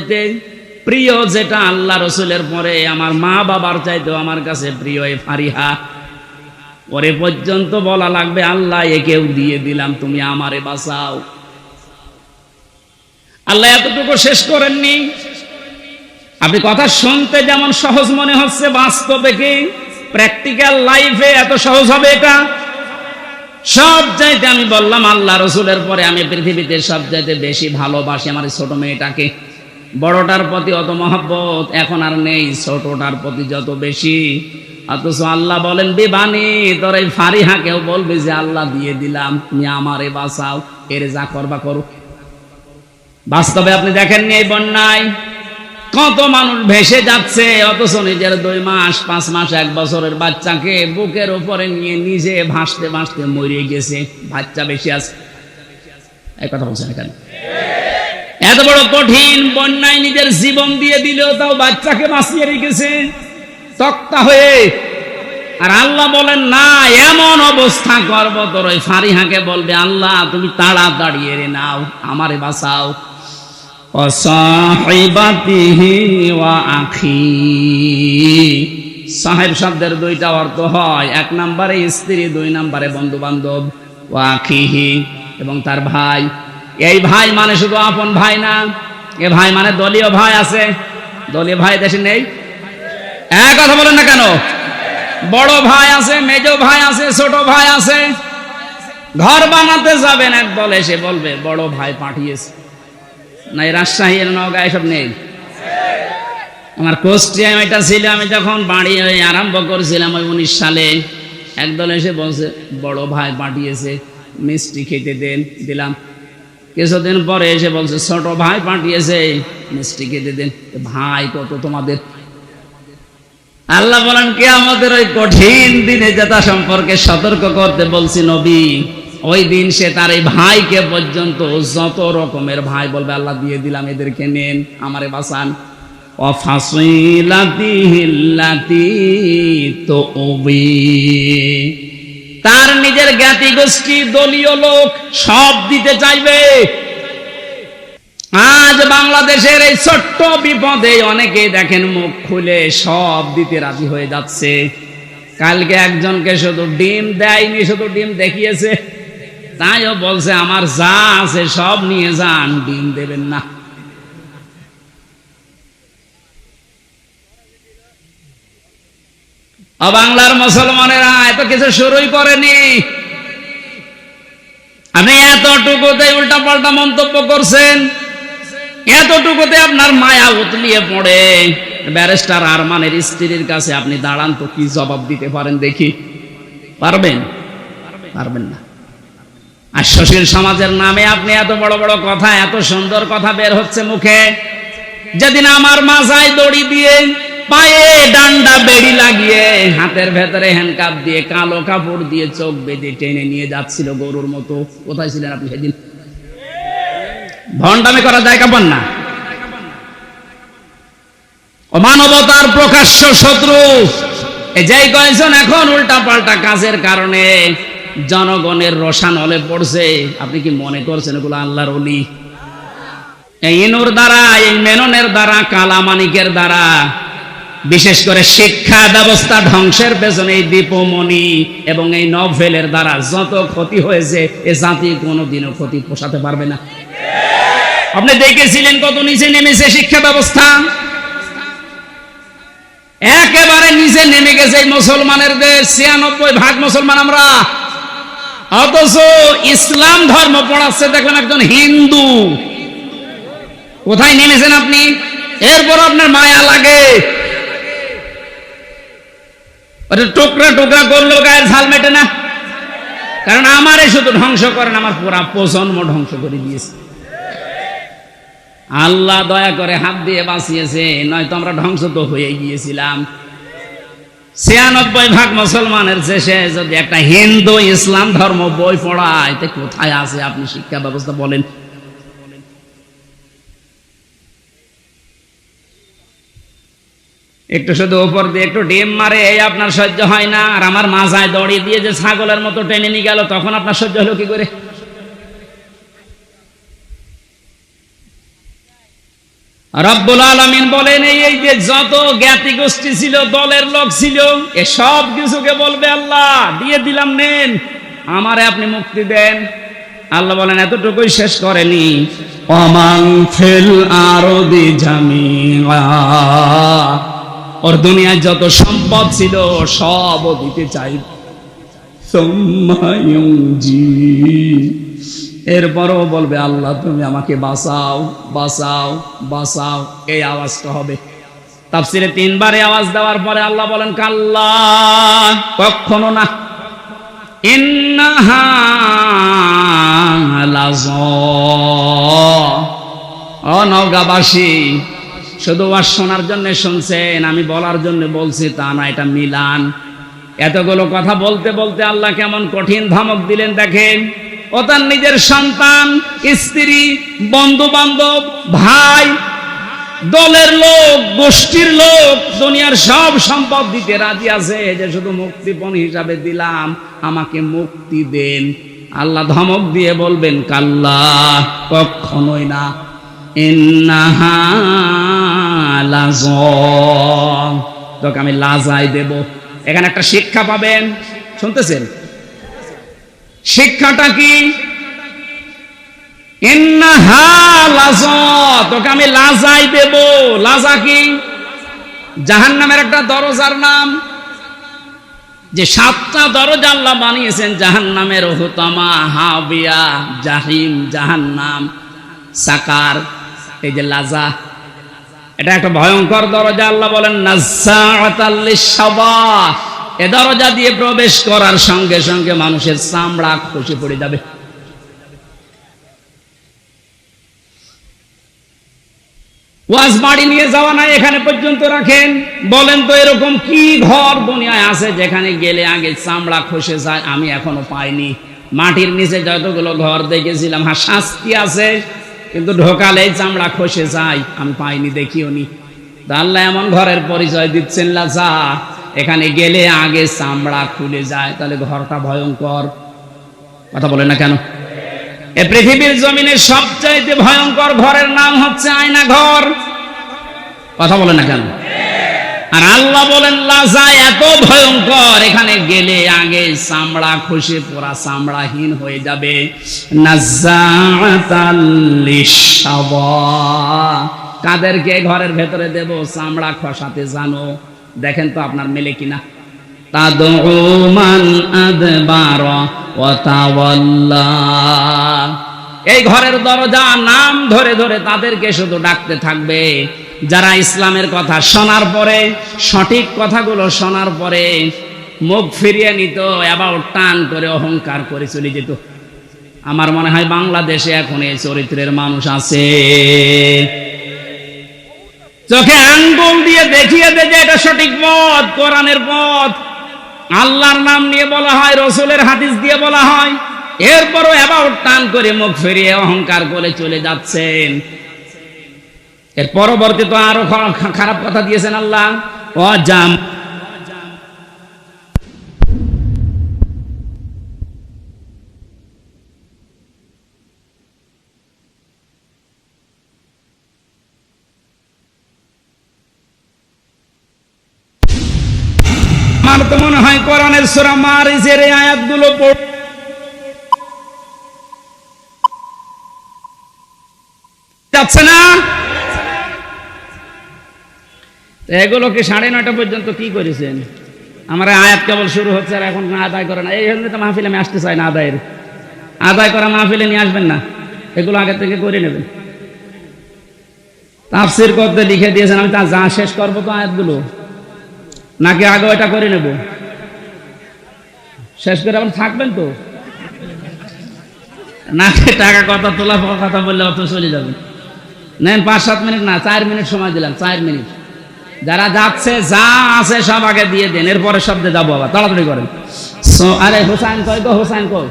প্রিয় যেটা আল্লাহ রসুলের পরে আমার মা বাবার চাইতেও আমার কাছে প্রিয় এই ফারিহা, ওরে পর্যন্ত বলা লাগবে আল্লাহ একেও দিয়ে দিলাম, তুমি আমারে বাঁচাও। আল্লাহ এতটুকু শেষ করেননি। আপনি কথা শুনতে যেমন সহজ মনে হচ্ছে, বাস্তবে কি প্র্যাকটিক্যাল লাইফে এত সহজ হবে এটা? সব চাইতে আমি বললাম আল্লাহ রসুলের পরে আমি পৃথিবীতে সব চাইতে বেশি ভালোবাসি আমার ছোট মেয়েটাকে। বড়টার প্রতি অত মহব্বত এখন আর নেই, ছোটটার প্রতি যত বেশি। অথচ আল্লাহ বলেন, বিবানি তোর এই ফারিহাকেও বলবি যে আল্লাহ দিয়ে দিলাম, তুমি আমারে বাঁচাও, এর যা করবা করো। বাস্তবে আপনি দেখেননি এই বন্যায় কত মানুষ ভেসে যাচ্ছে, অথচ নিজের 2 মাস 5 মাস 1 বছরের বাচ্চাকে বুকের উপরে নিয়ে নিজে ভাসতে ভাসতে মরে গেছে। বাচ্চা বেশি আছে, এই কথা বলছেন এখানে। এত বড় কঠিন বন্যায় নিজের জীবন দিয়ে দিল, তাও বাচ্চাকে বাঁচিয়ে রেখেছে তক্তা হয়ে। আর আল্লাহ বলেন না, এমন অবস্থা করব তোর ওই ফারিহাকে বলবে আল্লাহ তুমি তাড়াতাড়ি এরে নাও, আমারে বাঁচাও। অসাহিবাতিহি ওয়া আখি, সাহেব শব্দের 2টা অর্থ হয়, 1 নম্বরে স্ত্রী, 2 নম্বরে বন্ধু বান্ধব। ওয়া আখিহি, এবং তার ভাই। এই ভাই মানে শুধু আপন ভাই না, এ ভাই মানে দলীয় ভাই আছে। দলীয় ভাই দেশে নেই? এক কথা বলেন না কেন? বড় ভাই আছে, মেজ ভাই আছে, ছোট ভাই আছে। ঘর বানাতে যাবেন, এক দল এসে বলবে বড় ভাই পাঠিয়েছে। না, এই রাজশাহী নওগাঁ এসব নেই? আমার কুষ্টিয়ায় এটা ছিল, আমি যখন বাড়ি আরম্ভ করছিলাম ওই 19 সালে, একদল এসে বলছে বড় ভাই পাঠিয়েছে, মিষ্টি খেতে দেন, দিলাম। কিছুদিন পরে এসে বলছে ছোট ভাই পাঠিয়েছে, মিষ্টি খেতে দেন। ভাই কত তোমাদের? আল্লাহ বলেন কিয়ামতের ওই কঠিন দিনে যেটা সম্পর্কে সতর্ক করতে বলছি নবী, ওই দিন সে তার এই ভাইকে পর্যন্ত যত রকমের ভাই বলবে আল্লাহ দিয়ে দিলাম, এদেরকে নেন, আমারে বাঁচান। তার নিজের জ্ঞাতি গোষ্ঠী, দলীয় লোক সব দিতে চাইবে। আজ বাংলাদেশের এই ছোট্ট বিপদে অনেকে দেখেন মুখ খুলে সব দিতে রাজি হয়ে যাচ্ছে। কালকে একজনকে শুধু ডিম দেয়নি, শুধু ডিম দেখিয়েছে, তাইও বলছে আমার যা আছে সব নিয়ে যান, ডিম দেবেন না। বাংলার মুসলমানেরা এত কিছু শুরুই করেনি, আপনি এতটুকুতে উল্টা পাল্টা মন্তব্য করছেন, এতটুকুতে আপনার মায়া উতলিয়ে পড়ে। ব্যারিস্টার আরমানের স্ত্রীর কাছে আপনি দাঁড়ান তো, কি জবাব দিতে পারেন দেখি? পারবেন? পারবেন না। আর সুশীল সমাজের নামে আপনি এত বড় বড় কথা, এত সুন্দর কথা বের হচ্ছে মুখে। যেদিন আমার মাথায় দড়ি দিয়ে, পায়ে ডান্ডা বেড়ি লাগিয়ে, হাতের ভেতরে হ্যান্ডকাপ দিয়ে, কালো কাপড় দিয়ে চোখ বেঁধে টেনে নিয়ে যাচ্ছিল গরুর মতো, কোথায় ছিলেন আপনি সেদিন? ভণ্ডামি করা জায়গা পান না। ও মানবতার প্রকাশ্য শত্রু, যেই কয়েকজন এখন উল্টা পাল্টা কাজের কারণে জনগণের রসানলে পড়ছে, আপনি কি মনে করছেন এগুলো আল্লাহর ওলি? এই ইনুর দ্বারা, এই মেননের দ্বারা, কালামানিকের দ্বারা, বিশেষ করে শিক্ষা ব্যবস্থা ধ্বংসের পেছনে এই দীপমণি এবং এই নভেলের দ্বারা যত ক্ষতি হয়েছে, এ জাতি কোনোদিনও ক্ষতি পোষাতে পারবে না। আপনি দেখেছিলেন কত নিচে নেমেছে শিক্ষা ব্যবস্থা, একেবারে নিচে নেমে গেছে মুসলমানের দেশ, 96% মুসলমান আমরা। অথচ ইসলাম ধর্ম পড়াচ্ছে দেখবেন একজন হিন্দু। কোথায় নেমেছেন আপনি? এরপর আপনার মায়া লাগে, টুকরা টুকরা করলেও গায়ের ঝাল মেটে না। কারণ আমারে শুধু ধ্বংস করেন, আমার পুরা প্রজন্ম ধ্বংস করে দিয়েছে। আল্লাহ দয়া করে হাত দিয়ে বাঁচিয়েছে, নয়তো আমরা ধ্বংস তো হয়ে গিয়েছিলাম। 96% মুসলমানের দেশে যদি একটা হিন্দু ইসলাম ধর্ম বই পড়ায়, তো কোথায় আছে আপনি শিক্ষা ব্যবস্থা বলেন? একটু শুধু উপর দিয়ে একটু ডিম মারে, এই আপনার সহ্য হয় না। আর আমার মাথায় দড়ি দিয়ে যে ছাগলের মতো টেনে নিয়ে গেল, তখন আপনার সহ্য হলো কি করে? রব্বুল আলামিন বলেন, এই যে যত জ্ঞাতি গোষ্ঠী ছিল, দলের লোক ছিল, এ সব কিছুকে বলবে আল্লাহ দিয়ে দিলাম, নেন, আমারে আপনি মুক্তি দেন। আল্লাহ বলেন এতটুকুই শেষ করেনি, ওমান ফিল আরদি জামিআ, ওর দুনিয়ায় যত সম্পদ ছিল সব দিতে চাই। সুম্মা ইউনজি, এরপরও বলবে আল্লাহ তুমি আমাকে বাঁচাও, বাঁচাও, বাঁচাও। এই আওয়াজটা হবে। তাফসিরে 3 বারে আওয়াজ দেওয়ার পরে আল্লাহ বলেন কাল্লা, কখনো না। ইন্নাহা লাযা, ও নওগাঁবাসী, শুধু ওয়াজ শোনার জন্য শুনছেন, আমি বলার জন্য বলছি তা না, এটা মিলান। এতগুলো কথা বলতে বলতে আল্লাহ কেমন কঠিন ধমক দিলেন দেখেন। ও তার নিজের সন্তান, স্ত্রী, বন্ধু বান্ধব, ভাই, দলের লোক, গোষ্ঠীর লোক, দুনিয়ার সব সম্পদ দিতে রাজি আছে, যে শুধু মুক্তিপণ হিসাবে দিলাম, আমাকে মুক্তি দেন। আল্লাহ ধমক দিয়ে বলবেন কাল্লা, কখনোই না, ইন্নাহা লাযা, তোকে আমি লাজাই দেব। এখানে একটা শিক্ষা পাবেন, শুনতেছেন? শিক্ষাটা কি? ইন্নাহা লাযা, তোকে আমি লাজাই দেব। লাজা কি? জাহান্নামের একটা দরজার নাম। যে 7টা দরজা আল্লাহ বানিয়েছেন জাহান্নামের, হুতামা, হাবিয়া, জাহিম, জাহান্নাম, সাকার। এই যে লাজা, এটা একটা ভয়ঙ্কর দরজা। আল্লাহ বলেন নাজ্জাআতাল লিশ-শাওয়া, এ দরজা দিয়ে প্রবেশ করার সঙ্গে সঙ্গে মানুষের চামড়া খসে পড়ে যাবে। ওয়াজ বাড়ি নিয়ে যাওয়া নাই, এখানে পর্যন্ত রাখেন। বলেন তো এরকম কি ঘর দুনিয়ায় আছে যেখানে গেলে আগে চামড়া খসে যায়? আমি এখনো পাইনি। মাটির নিচে যতগুলো ঘর দেখেছিলাম, হ্যাঁ শাস্তি আছে, কিন্তু ঢোকালেই চামড়া খসে যায়, আমি পাইনি, দেখিও নি। আল্লাহ এমন ঘরের পরিচয় দিচ্ছেন লাজা, এখানে গেলে আগে চামড়া খুলে যায়। তাহলে ঘরটা ভয়ঙ্কর। কথা বলে না কেন? এ পৃথিবীর জমিনে সবচাইতে ভয়ঙ্কর ঘরের নাম হচ্ছে আয়না ঘর। কথা বলে না কেন? আর আল্লাহ বলেন লাজা এত ভয়ঙ্কর, এখানে গেলে আগে চামড়া খসে পড়া, চামড়াহীন হয়ে যাবে। নাজ্জাআতাল লিশ-শাওয়া, কাদেরকে ঘরের ভেতরে দেব চামড়া খসাতে জানো? দেখেন তো আপনার মেলে কিনা। তাদউ মান আদবারা ওয়া তাওয়াল্লা, এই ঘরের দরজা নাম ধরে ধরে তাদেরকে শুধু ডাকতে থাকবে যারা ইসলামের কথা শোনার পরে, সঠিক কথাগুলো শোনার পরে মুখ ফিরিয়ে নিত, এবার টান করে অহংকার করে চলে যেত। আমার মনে হয় বাংলাদেশে এখন এই চরিত্রের মানুষ আছে। চোখে আঙ্গুল দিয়ে দেখিয়ে দে যে এটা সঠিক পথ, কোরআনের পথ, আল্লাহর নাম নিয়ে বলা হয়, রসুলের হাদিস দিয়ে বলা হয়, এরপরও এবার টান করে মুখ ফিরিয়ে অহংকার করে চলে যাচ্ছেন। এর পরবর্তী তো আরো খারাপ কথা দিয়েছেন আল্লাহ, অজাম আমার তো মনে হয় কোরআনের সূরা মারিজের এই আয়াতগুলো যাচ্ছে না। এগুলোকে 9:30 পর্যন্ত কি করেছেন? আমার আয়াত কেবল শুরু হচ্ছে আর এখন আদায় করে না। এই জন্য তো মাহফিলে আমি আসতে চাই না, আদায় করা মাহফিলে নিয়ে আসবেন না, এগুলো আগে থেকে করে নেবেন। তাফসীর করতে লিখে দিয়েছেন, আমি তা যা শেষ করবো তো আয়াতগুলো, নাকি আগে ওইটা করে নেব? শেষ করে আবার থাকবেন তো নাকি? টাকা কথা তোলা কথা বললে অত চলে যাবে। নেন 5-7 মিনিট না, 4 মিনিট সময় দিলাম, 4 মিনিট। যারা যাচ্ছে যা আছে সব আগে দিয়ে দেন, এরপরে শব্দে যাবো, আবার তাড়াতাড়ি করেন। আরে হোসাইন কই গো, হোসাইন কই?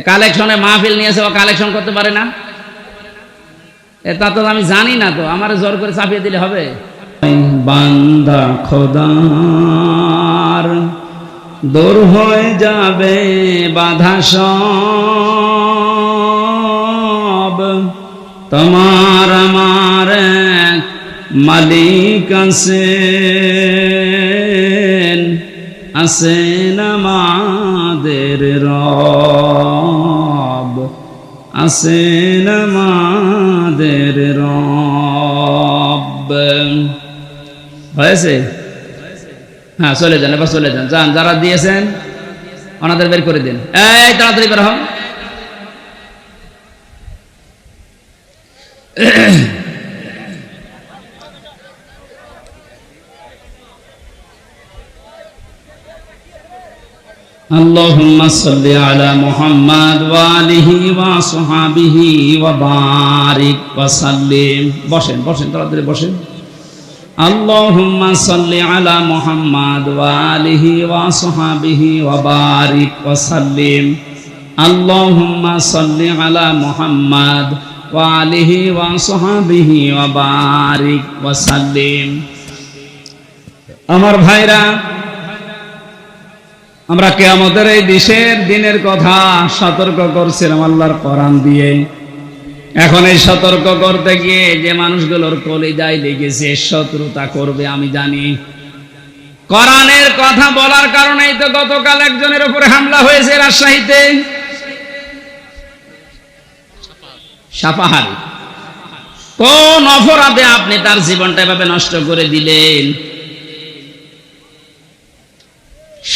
কালেকশনে মাহফিল নিয়েছে, ও কালেকশন করতে পারে না? তা তো আমি জানি না, তো আমার জোর করে চাপিয়ে দিলে হবে? বান্দা খোদার দূর হয়ে যাবে বাধা সব, তোমার আমার এক মালিক আছেন আমাদের রব, আছেন আমাদের রব। হয়েছে? হ্যাঁ চলে যান, এবার চলে যান, যান যারা দিয়েছেন ওনাদের বের করে দিন। এই তাড়াতাড়ি বের হন। আল্লাহুম্মা সাল্লি আলা মুহাম্মাদ ওয়া আলিহি ওয়া আসহাবিহি ওয়া বারিক ওয়া সাল্লিম। বসেন বসেন, তাড়াতাড়ি বসেন। আল্লাহুম্মা সাল্লি আলা মুহাম্মাদ ওয়া আলিহি ওয়া আসহাবিহি ওয়া বারিক ওয়া সাল্লিম। আল্লাহুম্মা সাল্লি আলা মুহাম্মাদ ওয়া আলিহি ওয়া আসহাবিহি ওয়া বারিক ওয়া সাল্লিম। আমার ভাইরা, আমরা কিয়ামতের এই দিনের কথা সতর্ক করছিলাম আল্লাহর কোরআন দিয়ে। এখন এই সতর্ক করতে গিয়ে যে মানুষগুলোর কলিজায় লেগেছে শত্রুতা করবে আমি জানি। কোরআনের কথা বলার কারণেই তো গতকাল একজনের উপরে হামলা হয়েছে রাজশাহীতে, সাপাহার। কোন অপরাধে আপনি তার জীবনটা এভাবে নষ্ট করে দিলেন?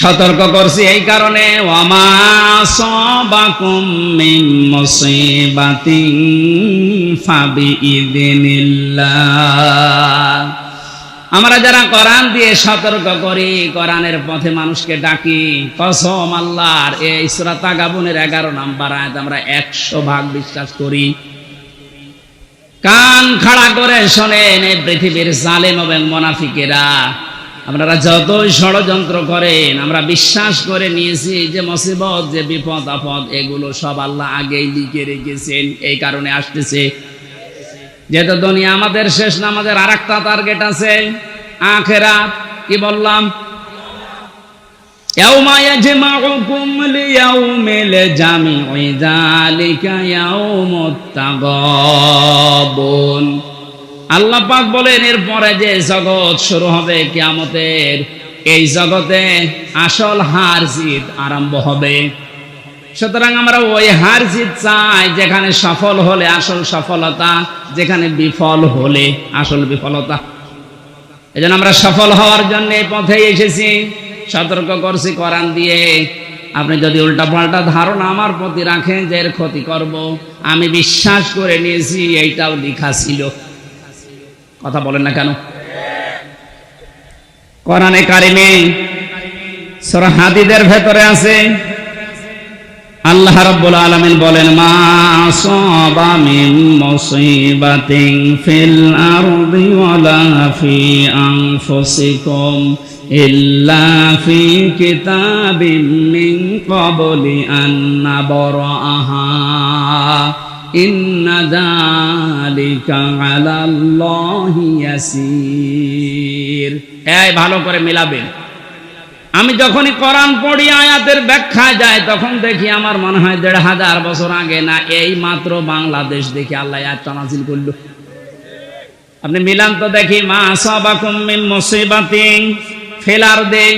সতর্ক করছি এই কারণে, ওয়ামা সাবাকুম মিন মুসিবাতিন ফাবিইযনিল্লাহ। আমরা যারা কোরআন দিয়ে সতর্ক করি, কোরআনের পথে মানুষকে ডাকি, কসম আল্লাহর, এই সূরা তাগাবুনের 11 নম্বর আয়াত আমরা 100% বিশ্বাস করি। কান খাড়া করে শোনেন, এই পৃথিবীর জালেম এবং মুনাফিকেরা আপনারা যতই ষড়যন্ত্র করেন, আমরা বিশ্বাস করে নিয়েছি যে মুসিবত, যে বিপদ আপদ, এগুলো সব আল্লাহ আগেই লিখে রেখেছেন। এই কারণে আসতেছে। যেহেতু দুনিয়া আমাদের শেষ না, আমাদের আরেকটা টার্গেট আছে, আখিরাত। কি বললাম? ইয়াউমা ইয়াজমাউকুম লিয়াউমিল জামি'i যালিকা ইয়াউমুত তাগাবুন। আল্লাহ পাক বলেন, এরপরে যে জগৎ শুরু হবে কিয়ামতের, এই জগতে আসল হার জিত আরম্ভ হবে। সুতরাং আমরা ওই হার জিত চাই যেখানে সফল হলে আসল সফলতা, যেখানে বিফল হলে আসল বিফলতা। এজন্য আমরা সফল হওয়ার জন্য এই পথে এসেছি। সতর্ক করছি কোরআন দিয়ে। আপনি যদি উল্টাপাল্টা ধারণা আমার প্রতি রাখেন যে এর ক্ষতি করব, আমি বিশ্বাস করে নিয়েছি এইটাও লেখা ছিল। কথা বলেন না কেন? কোরআনে কারিমে সূরা হাদীদের ভেতরে আছে, আল্লাহ রাব্বুল আলামিন বলেন, মা আসাবা মিন মুসিবাতিন ফিল আরদি ওয়ালা ফি আনফুসিকুম ইল্লা ফি কিতাবিম মিন ক্বাবলি আন নাবরাহা ইন্না যালিকা আলাল্লাহি ইয়াসির। এই ভালো করে মিলাবেন। আমি যখনই কোরআন পড়ি, আয়াতের ব্যাখ্যা যায়, তখন দেখি আমার মনে হয় ১৫০০ বছর আগে না, এই মাত্র বাংলাদেশ দেখি আল্লাহ আয়াতটা নাযিল করলো। আপনি মিলান তো দেখি। মা আসাবাকুম মিন মুসিবাতিন ফিল আরদি,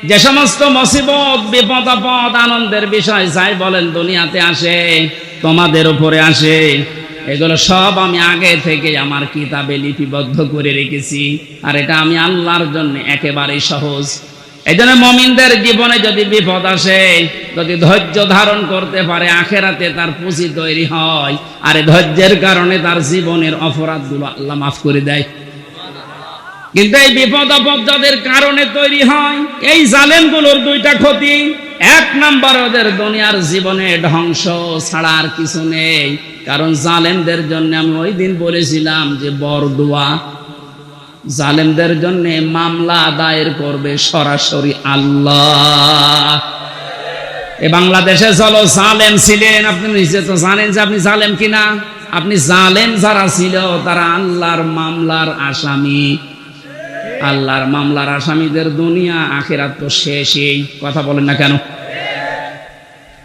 যে সমস্ত মুসিবত, বিপদ আপদ, আনন্দের বিষয় যাই বলেন দুনিয়াতে আসে, তোমাদের উপরে আসে, এগুলো সব আমি আগে থেকে আমার কিতাবে লিপিবদ্ধ করে রেখেছি। আর এটা আমি আল্লাহর জন্য একেবারেই সহজ। এই জন্য মুমিনদের জীবনে যদি বিপদ আসে, যদি ধৈর্য ধারণ করতে পারে, আখেরাতে তার পুঁজি তৈরি হয়। আর এই ধৈর্যের কারণে তার জীবনের অপরাধগুলো আল্লাহ মাফ করে দেয়। কিন্তু এই বিপদ আপদ যাদের কারণে তৈরি হয়, এই জালেমগুলোর দুইটা ক্ষতি। 1 নাম্বার, ওদের দুনিয়ার জীবনে ধ্বংস ছাড়া আর কিছু নেই। কারণ জালেমদের জন্য আমি ওই দিন বলেছিলাম যে বরদোয়া, জালেমদের জন্য মামলা দায়ের করবে সরাসরি আল্লাহ। এ বাংলাদেশে চলো জালেম ছিলেন, আপনি নিজে তো জানেন যে আপনি জালেম কিনা। আপনি জালেম যারা ছিল তারা আল্লাহর মামলার আসামি। আল্লাহর মামলার আসামিদের দুনিয়া আখিরাত তো শেষই। কথা বলেন না কেন?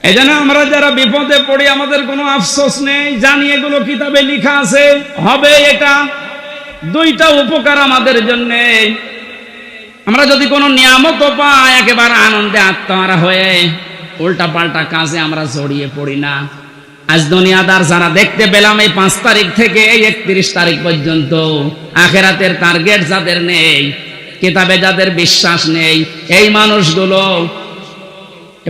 এই জন্য আমরা যারা বিপদে পড়ি, আমাদের কোনো আফসোস নেই, জানি এগুলো কিতাবে লেখা আছে, হবে এটা। দুইটা উপকার আমাদের জন্য। আমরা যদি কোনো নিয়ামত পাই, একেবারে আনন্দে আত্মহারা হয়ে উল্টা পাল্টা কাজে আমরা জড়িয়ে পড়ি না। আজ দুনিয়াদার যারা দেখতে পেলাম, এই 5 তারিখ থেকে এই 31 তারিখ পর্যন্ত আখেরাতের টার্গেট যাদের নেই, কিতাবে যাদের বিশ্বাস নেই, এই মানুষগুলো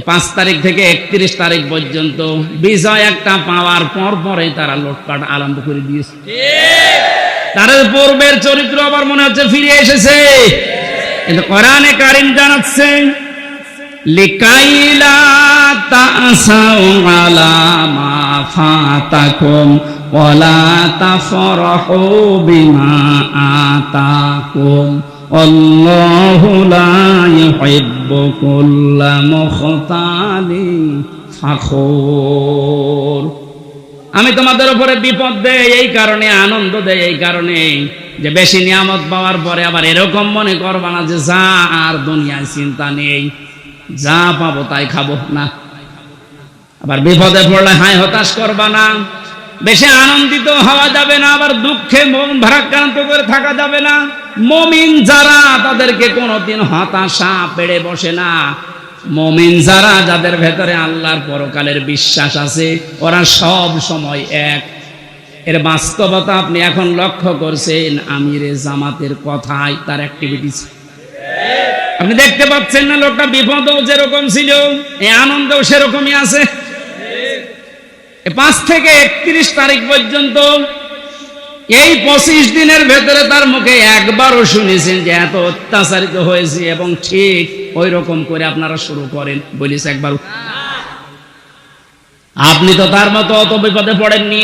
5 তারিখ থেকে 31 তারিখ পর্যন্ত বিজয় একটা পাওয়ার পর পরে তারা লুটপাট আরম্ভ করে দিয়েছে। তাদের পূর্বের চরিত্র আবার মনে হচ্ছে ফিরে এসেছে। কিন্তু কোরআনে কারীম জানাচ্ছে, লিকাইলা তাসাউ আলা মা ফাতাকুম ওয়ালা তাফরাহু বিমা আতাকুম আল্লাহু লা ইউহিব্বু কুল্লা মুখতালিন ফাখুর। আমি তোমাদের উপরে বিপদ দেই এই কারণে, আনন্দ দেই এই কারণে যে বেশি নিয়ামত পাওয়ার পরে আবার এরকম মনে করবা না যে যা আর দুনিয়ায় চিন্তা নেই, যা পাবো তাই খাবো না। আবার বিপদে পড়লে হায় হতাশ করবা না। বেশি আনন্দিত হওয়া যাবে না, আবার দুঃখে মন ভারাক্রান্ত করে থাকা যাবে না। মুমিন যারা তাদেরকে কোনোদিন হতাশা পেড়ে বসে না। মুমিন যারা, যাদের ভেতরে আল্লাহর পরকালের বিশ্বাস আছে, ওরা সব সময় এক। এর বাস্তবতা আপনি এখন লক্ষ্য করছেন আমিরে জামাতের কথায়, তার অ্যাক্টিভিটিস আপনি দেখতে পাচ্ছেন না। লোকটা বিপদেও যেরকম ছিল, এই আনন্দেও সেরকমই আছে। 5 থেকে 31 তারিখ পর্যন্ত এই 25 দিনের ভেতরে তার মুখে একবারও শুনেছেন যে এত অত্যাচারিত হয়েছে, এবং ঠিক ওই রকম করে আপনারা শুরু করেন বলিস একবার। আপনি তো তার মতো অত বিপদে পড়েননি।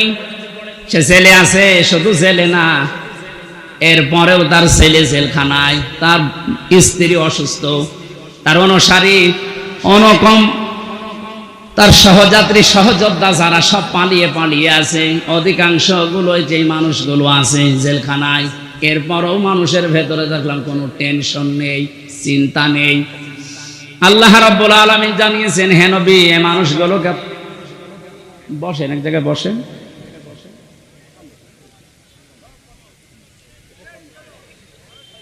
সে ছেলে আছে, শুধু ছেলে না, এরপরেও তার ছেলে জেলখানায়, তার স্ত্রী অসুস্থ, তার অনুসারী অনকম, তার সহযাত্রী সহযোদ্ধা যারা সব পালিয়ে পালিয়ে আছে, অধিকাংশ গুলো যে মানুষগুলো আছে জেলখানায়। এরপরও মানুষের ভেতরে দেখলাম কোনো টেনশন নেই, চিন্তা নেই। আল্লাহ রাব্বুল আলামিন জানিয়েছেন, হে নবী, এই মানুষগুলোকে বসেন, এক জায়গায় বসেন।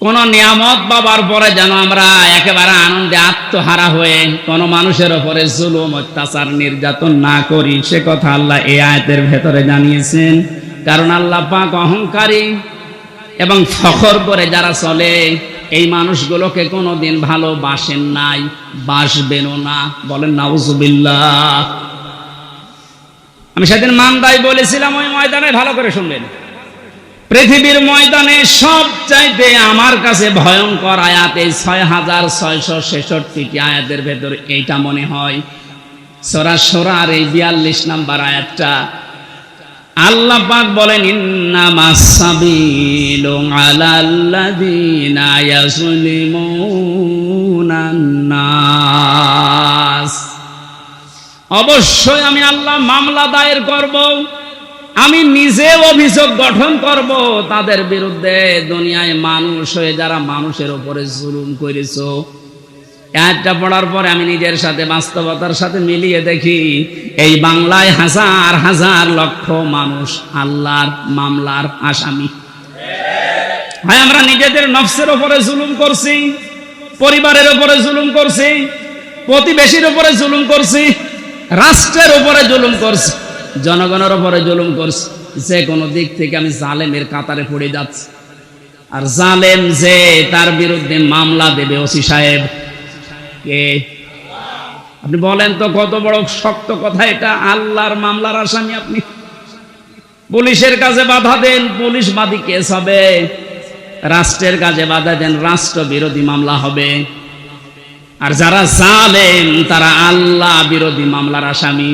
কোন নিয়ামত পাবার পরে যেন আমরা একেবারে আনন্দে আত্মহারা হয়ে কোন মানুষের উপরে জুলুম, অত্যাচার, নির্যাতন না করি, সে কথা আল্লাহ এই আয়াতের ভেতরে জানিয়েছেন। কারণ আল্লাহ পাক অহংকারী এবং ফখর করে যারা চলে, এই মানুষগুলোকে কোনোদিন ভালোবাসেন নাই, বাসবেনও না। বলেন নাউজুবিল্লাহ। আমি সেদিন মান্দায় বলেছিলাম, ওই ময়দানে ভালো করে শুনবেন, পৃথিবীর ময়দানে সব চাইতে আমার কাছে ভয়ঙ্কর আয়াত এই 6666টি আয়াতের ভেতর এইটা মনে হয়। সূরা শূরার এই 42 নম্বর আয়াতটা আল্লাহ পাক বলেন, ইন্নামাস সাবিলু আলাল্লাযিনা ইয়াজলিমুনান নাস। অবশ্যই আমি আল্লাহ মামলা দায়ের করব, আমি নিজে অভিযোগ গঠন করব তাদের বিরুদ্ধে। দুনিয়ায় মানুষ হয়ে যারা মানুষের উপরে জুলুম করেছো, একটা পড়ার পরে আমি নিজের সাথে বাস্তবতার সাথে মিলিয়ে দেখি, এই বাংলায় হাজার হাজার লক্ষ মানুষ আল্লাহর মামলার আসামি। হয় আমরা নিজেদের নফসের উপরে জুলুম করছি, পরিবারের উপরে জুলুম করছি, প্রতিবেশীর উপরে জুলুম করছি, রাষ্ট্রের উপরে জুলুম করছি, জনগণের উপরে জুলুম করছি। যে কোনো দিক থেকে আমি জালেমের কাতারে পড়ে যাচ্ছি। আর জালেম যে, তার বিরুদ্ধে মামলা দেবে ওসি সাহেব কে? আপনি বলেন তো, কত বড় শক্ত কথা এটা। আল্লাহর মামলার আসামি আপনি। পুলিশের কাজে বাধা দেন, পুলিশ বাদী কেস হবে। রাষ্ট্রের কাজে বাধা দেন, রাষ্ট্র বিরোধী মামলা হবে। আর যারা জালেম তারা আল্লাহ বিরোধী মামলার আসামি।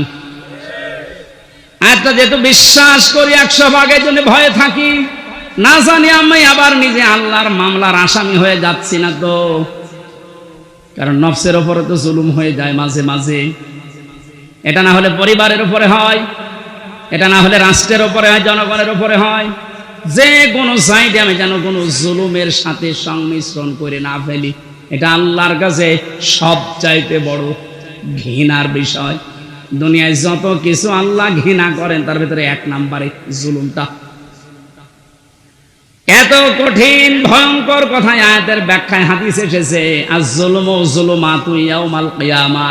একটা যেহেতু বিশ্বাস করি 100 ভাগের জন্য ভয়ে থাকি, না জানি আমি আবার নিজে আল্লাহর মামলার আসামি হয়ে যাচ্ছি না তো। কারণ নফসের উপরে তো জুলুম হয়ে যায় মাঝে মাঝে। এটা না হলে পরিবারের উপরে হয়, এটা না হলে রাষ্ট্রের উপরে হয়, জনগণের উপরে হয়। যে কোনো সাইডে আমি যেন কোনো জুলুমের সাথে সংমিশ্রণ করে না ফেলি, এটা আল্লাহর কাছে সবচাইতে বড় ঘৃণার বিষয়। দুনিয়ায় যত কিছু আল্লাহ ঘৃণা করেন তার ভিতরে 1 নম্বরে জুলুমটা। এত কঠিন ভয়ঙ্কর কথা আয়াতের ব্যাখ্যায় হাদিস এসেছে, আয-যুলমু যুলুমাতু ইয়াউমাল কিয়ামা।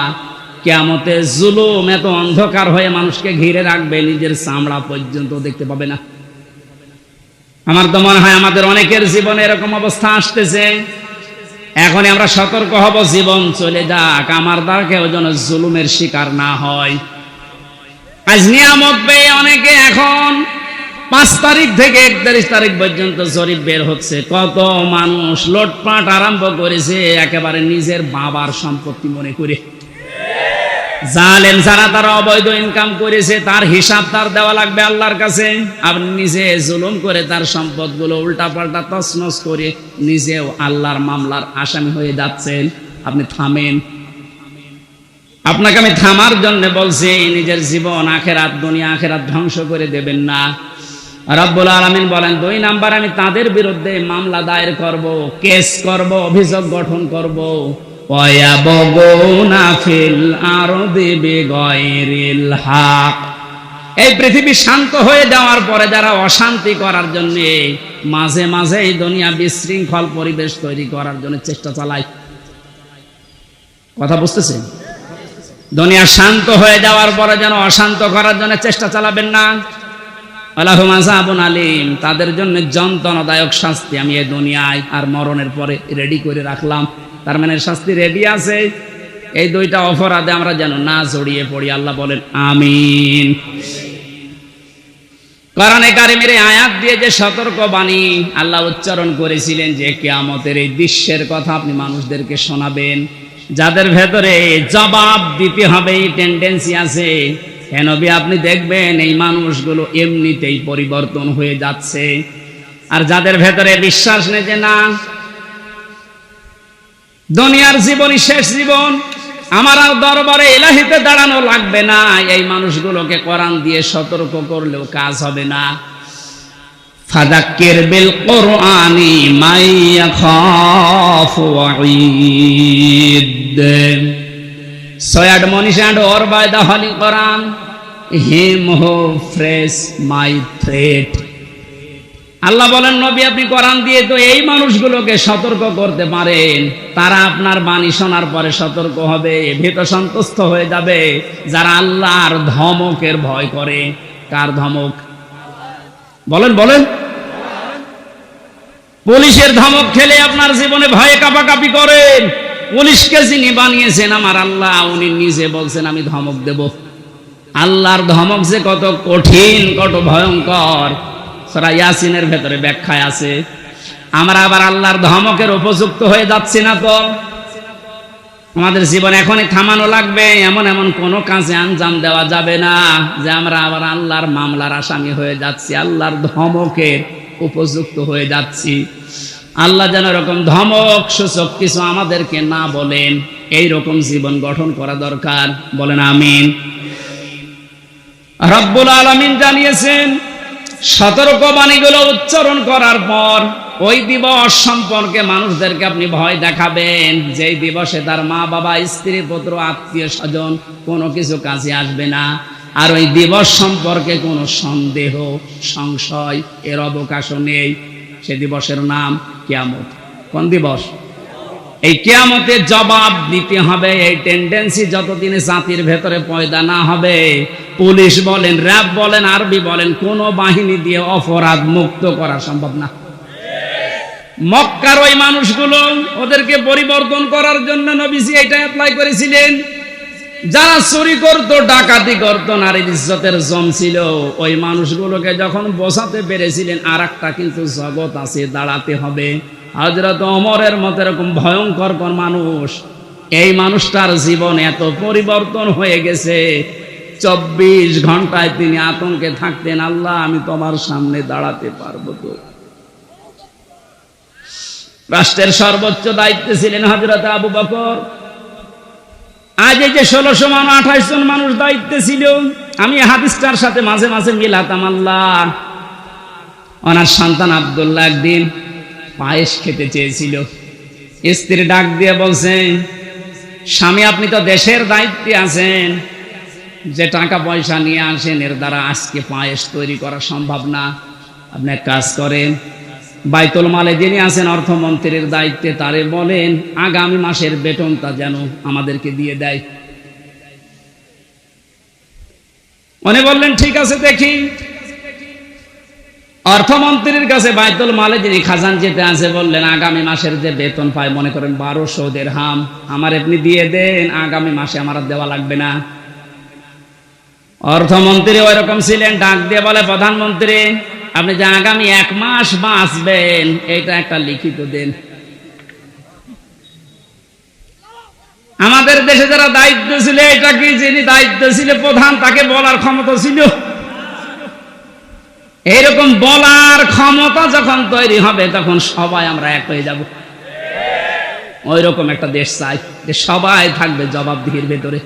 কিয়ামতে জুলুম এত অন্ধকার হয়ে মানুষকে ঘিরে রাখবে, নিজের চামড়া পর্যন্ত দেখতে পাবে না। আমার তো মনে হয় আমাদের অনেকের জীবনে এরকম অবস্থা আসতেছে। এখনই আমরা সতর্ক হব, জীবন চলে যাক, আমার দ্বারা কেউ যেন জুলুমের শিকার না হয়। আজ নিয়ামত পেয়ে অনেকে এখন 5 তারিখ থেকে 31 তারিখ পর্যন্ত জরিপ বের হচ্ছে, কত মানুষ লুটপাট আরম্ভ করেছে একেবারে নিজের বাবার সম্পত্তি মনে করে। জালেম যারা তারা অবৈধ ইনকাম করেছে তার হিসাব তার দেওয়া লাগবে আল্লাহর কাছে। আপনি নিজে জুলুম করে তার সম্পদগুলো উল্টাপাল্টা তছনছ করে নিজেও আল্লাহর মামলার আসামি হয়ে যাচ্ছেন। আপনি থামেন। আপনাকে আমি থামার জন্য বলছি। নিজের জীবন আখেরাত, দুনিয়া আখেরাত ধ্বংস করে দেবেন না। রব্বুল আলামিন বলেন 2 নাম্বার, আমি তাদের বিরুদ্ধে মামলা দায়ের করব, কেস করব, অভিযোগ গঠন করব। ওয়ায়াবগুনা ফিল আরদি বিগাইরিল হক। এই পৃথিবী শান্ত হয়ে যাওয়ার পরে যারা অশান্তি করার জন্য মাঝে মাঝে এই দুনিয়া বিশৃঙ্খল পরিবেশ তৈরি করার জন্য চেষ্টা চালায়। কথা বুঝতেছেন? দুনিয়া শান্ত হয়ে যাওয়ার পরে যেন অশান্ত করার জন্য চেষ্টা চালাবেন না। আলাহুম আযাবুন আলীম, তাদের জন্য যন্ত্রণাদায়ক শাস্তি আমি এই দুনিয়ায় আর মরণের পরে রেডি করে রাখলাম। তার মানে শাস্তি রেডি আছে। এই 2টা অপরাধে আমরা যেন না জড়িয়ে পড়ি। আল্লাহ বলেন আমিন। কোরআনে কারিমের আয়াত দিয়ে যে সতর্ক বাণী আল্লাহ উচ্চারণ করেছিলেন যে কিয়ামতের এই দৃশ্যের কথা আপনি মানুষদেরকে শোনাবেন, যাদের ভেতরে জবাব দিতে হবে এই টেন্ডেন্সি আছে, হে নবী আপনি দেখবেন এই মানুষগুলো এমনিতেই পরিবর্তন হয়ে যাচ্ছে। আর যাদের ভেতরে বিশ্বাস নেই যে না দুনিয়ার জীবনই শেষ জীবন, আমার আর দরবারে ইলাহিতে দাঁড়ানো লাগবে না, এই মানুষগুলোকে কোরআন দিয়ে সতর্ক করলেও কাজ হবে না। ফাযাক্কির বিল কুরআনি মান ইয়াখাফু ওয়াঈদ। So admonish and or by the Holy Quran him who frees my threat. আল্লাহ বলেন নবী আপনি কোরআন দিয়ে তো এই মানুষগুলোকে সতর্ক করতে পারেন, তারা আপনার বাণী শোনার পরে সতর্ক হবে, ভীত সন্তুষ্ট হয়ে যাবে, যারা আল্লাহর ধমকের ভয় করে। কার ধমক? বলেন বলেন। পুলিশের ধমক খেলে আপনার জীবনে ভয়ে কাঁপাকাঁপি করেন। পুলিশকে যিনি বানিয়েছেন আমার আল্লাহ, উনি নিজে বলছেন আমি ধমক দেব। আল্লাহর ধমক যে কত কঠিন, কত ভয়ঙ্কর, সূরা ইয়াসিনের ভেতরে ব্যাখ্যায় আছে। আমরা আবার আল্লাহর ধমকের উপযুক্ত হয়ে যাচ্ছি না তো। আমাদের জীবন এখনই থামানো লাগবে। এমন এমন কোনো কাজে আঞ্জাম দেওয়া যাবে না যে আমরা আবার আল্লাহর মামলার আসামি হয়ে যাচ্ছি, আল্লাহর ধমকের উপযুক্ত হয়ে যাচ্ছি। আল্লাহ যেন এরকম ধমক সূচক কিছু আমাদেরকে না বলেন, এই রকম জীবন গঠন করা দরকার। বলেন আমিন। রব্বুল আলামিন জানিয়েছেন সতর্কবাণীগুলো উচ্চারণ করার পর ওই দিবস সম্পর্কে মানুষদেরকে আপনি ভয় দেখাবেন, যেই দিবসে তার মা বাবা, স্ত্রী, পুত্র, আত্মীয় স্বজন কোনো কিছু কাজে আসবে না। আর ওই দিবস সম্পর্কে কোনো সন্দেহ, সংশয় এর অবকাশও নেই। সে দিবসের নাম কিয়ামত। কোন দিবস? এই কিয়ামতে জবাব দিতে হবে। এই টেন্ডেন্সি যতদিনে জাতির ভেতরে পয়দা না হবে, পুলিশ বলেন, র্যাব বলেন, আরবি বলেন, কোন বাহিনী দিয়ে অপরাধ মুক্ত করা সম্ভব না। মক্কার ওই মানুষগুলো, ওদেরকে পরিবর্তন করার জন্য নবীজি এটা অ্যাপ্লাই করেছিলেন। যারা চুরি করত, ডাকাতি করত, নারীর ইজ্জতের জম ছিল, ওই মানুষগুলোকে যখন বোঝাতে পেরেছিলেন আর একটা কিন্তু জগৎ আছে, দাঁড়াতে হবে। হযরত ওমরের মতো এরকম ভয়ঙ্কর মানুষ, এই মানুষটার জীবন এত পরিবর্তন হয়ে গেছে, 24 ঘন্টায় তিনি আতঙ্কে থাকতেন, আল্লাহ আমি তোমার সামনে দাঁড়াতে পারবো তো? রাষ্ট্রের সর্বোচ্চ দায়িত্বে ছিলেন হযরত আবু বকর। আজ এই যে 1600 মানুষ, 28 জন মানুষ দায়িত্বে ছিল। আমি হাদিসটার সাথে মাঝে মাঝে মিলাতাম। আল্লাহ, ওনার সন্তান আব্দুল্লাহ একদিন পায়েস খেতে চেয়েছিল। স্ত্রী ডাক দিয়ে বলছে, স্বামী আপনি তো দেশের দায়িত্বে আছেন, যে টাকা পয়সা নিয়ে আসেন এর দ্বারা আজকে পায়েস তৈরি করা সম্ভব না। আপনি এক কাজ করেন, বাইতুল মালে যিনি আছেন অর্থমন্ত্রীর দায়িত্বে, তারে বলেন আগামী মাসের বেতনটা যেন আমাদেরকে দিয়ে দেয়। উনি বললেন ঠিক আছে দেখি। অর্থমন্ত্রীর কাছে বাইতুল মালে যিনি খাজানচিতে আছে বললেন আগামী মাসের যে বেতন পায়, মনে করেন 1200 দিরহাম, আমার আপনি দিয়ে দেন, আগামী মাসে আমার দেওয়া লাগবে না। অর্থমন্ত্রী ওই রকম ছিলেন, ডাক দিয়ে বলে, প্রধানমন্ত্রী আপনি যে আগামী 1 মাস বাঁচবেন এটা একটা লিখিত দেন। আমাদের দেশে যারা দায়িত্ব ছিল, এটা কি যিনি দায়িত্ব ছিল প্রধান তাকে বলার ক্ষমতা ছিল? এইরকম বলার ক্ষমতা যখন তৈরি হবে তখন সবাই আমরা এক হয়ে যাব। ওই রকম একটা দেশ চাই যে সবাই থাকবে জবাবদিহির ভেতরে।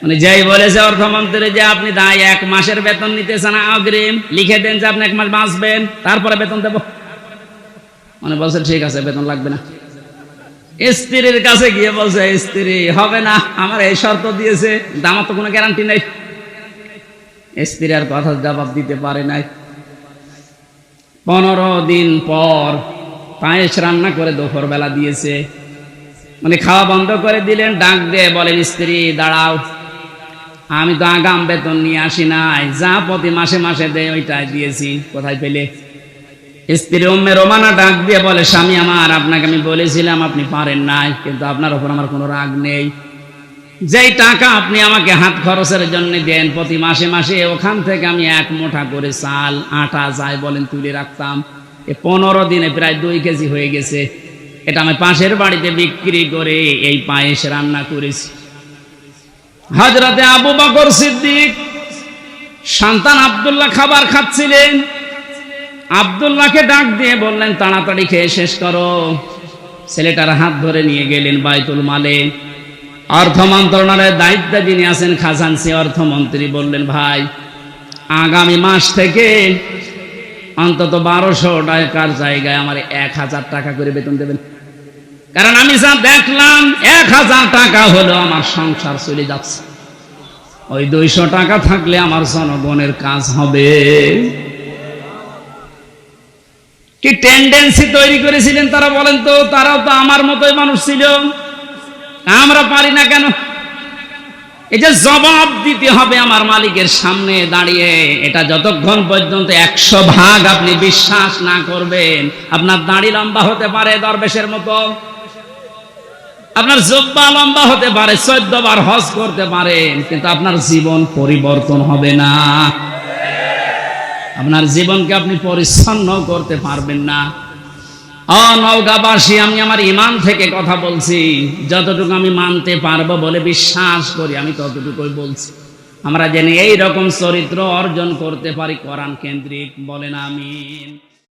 মানে যেই বলেছে অর্থমন্ত্রী যে আপনি 1 মাসের বেতন নিতে চান অগ্রিম, লিখে দেন যে আপনি 1 মাস বাঁচবেন, তারপরে বেতন দেব। মানে বলছে ঠিক আছে, বেতন লাগবে না। স্ত্রীর কাছে গিয়ে বলছে, স্ত্রী হবে না, আমার এই শর্ত দিয়েছে, আমার তো কোনো গ্যারান্টি নেই। স্ত্রী আর কথা জবাব দিতে পারে নাই। 15 দিন পর পায়েস রান্না করে দুপুর বেলা দিয়েছে, মানে খাওয়া বন্ধ করে দিলেন। ডাক দিয়ে বলেন, স্ত্রী দাঁড়াও, আমি তো আগাম বেতন নিয়ে আসি নাই, যা প্রতি মাসে মাসে দেয় ওইটাই দিয়েছি, কোথায় পেলে? স্ত্রী উম্মে রোমানা ডাক দিয়ে বলে, স্বামী আমার, আপনাকে আমি বলেছিলাম আপনি পারেন নাই, কিন্তু আপনার উপর আমার কোনো রাগ নেই। যেই টাকা আপনি আমাকে হাত খরচের জন্য দেন প্রতি মাসে মাসে, ওখান থেকে আমি 1 মুঠা করে চাল, আটা যাই বলেন তুলে রাখতাম। 15 দিনে প্রায় 2 কেজি হয়ে গেছে। এটা আমি পাশের বাড়িতে বিক্রি করে এই পায়েস রান্না করেছি। হযরতে আবু বকর সিদ্দিক সন্তান আব্দুল্লাহ খাবার খাচ্ছিলেন। আব্দুল্লাহকে ডাক দিয়ে বললেন, তাড়াতাড়ি খেয়ে শেষ করো। ছেলেটার হাত ধরে নিয়ে গেলেন বাইতুল মালে। অর্থ মন্ত্রণালয়ের দায়িত্বে যিনি আছেন খাজানচি অর্থমন্ত্রী বললেন, ভাই আগামী মাস থেকে অন্তত 1200 টাকার জায়গায় আমার 1000 টাকা করে বেতন দেবেন। কারণ আমি যা দেখলাম 1000 টাকা হলো আমার সংসার চলে যাচ্ছে, ওই 200 টাকা থাকলে আমার জনগণের কাজ হবে। কি টেন্ডেন্সি তৈরি করেছিলেন তারা, বলেন তো? তারাও তো আমার মতোই মানুষ ছিল, আমরা পারি না কেন? এই যে জবাব দিতে হবে আমার মালিকের সামনে দাঁড়িয়ে, এটা যতক্ষণ পর্যন্ত 100 ভাগ আপনি বিশ্বাস না করবেন, আপনার দাড়ি লম্বা হতে পারে দরবেশের মতো, আপনার জুব্বা লম্বা হতে পারে, 14 বার হজ করতে পারেন, কিন্তু আপনার জীবন পরিবর্তন হবে না। আপনার জীবনকে আপনি পরিচ্ছন্ন করতে পারবেন না। নওগাঁবাসী, আমি আমার ঈমান থেকে কথা বলছি, যতটুকু আমি মানতে পারবো বলে বিশ্বাস করি আমি ততটুকুই বলছি। আমরা যেন এই রকম চরিত্র অর্জন করতে পারি কোরআন কেন্দ্রিক, বলেন আমিন।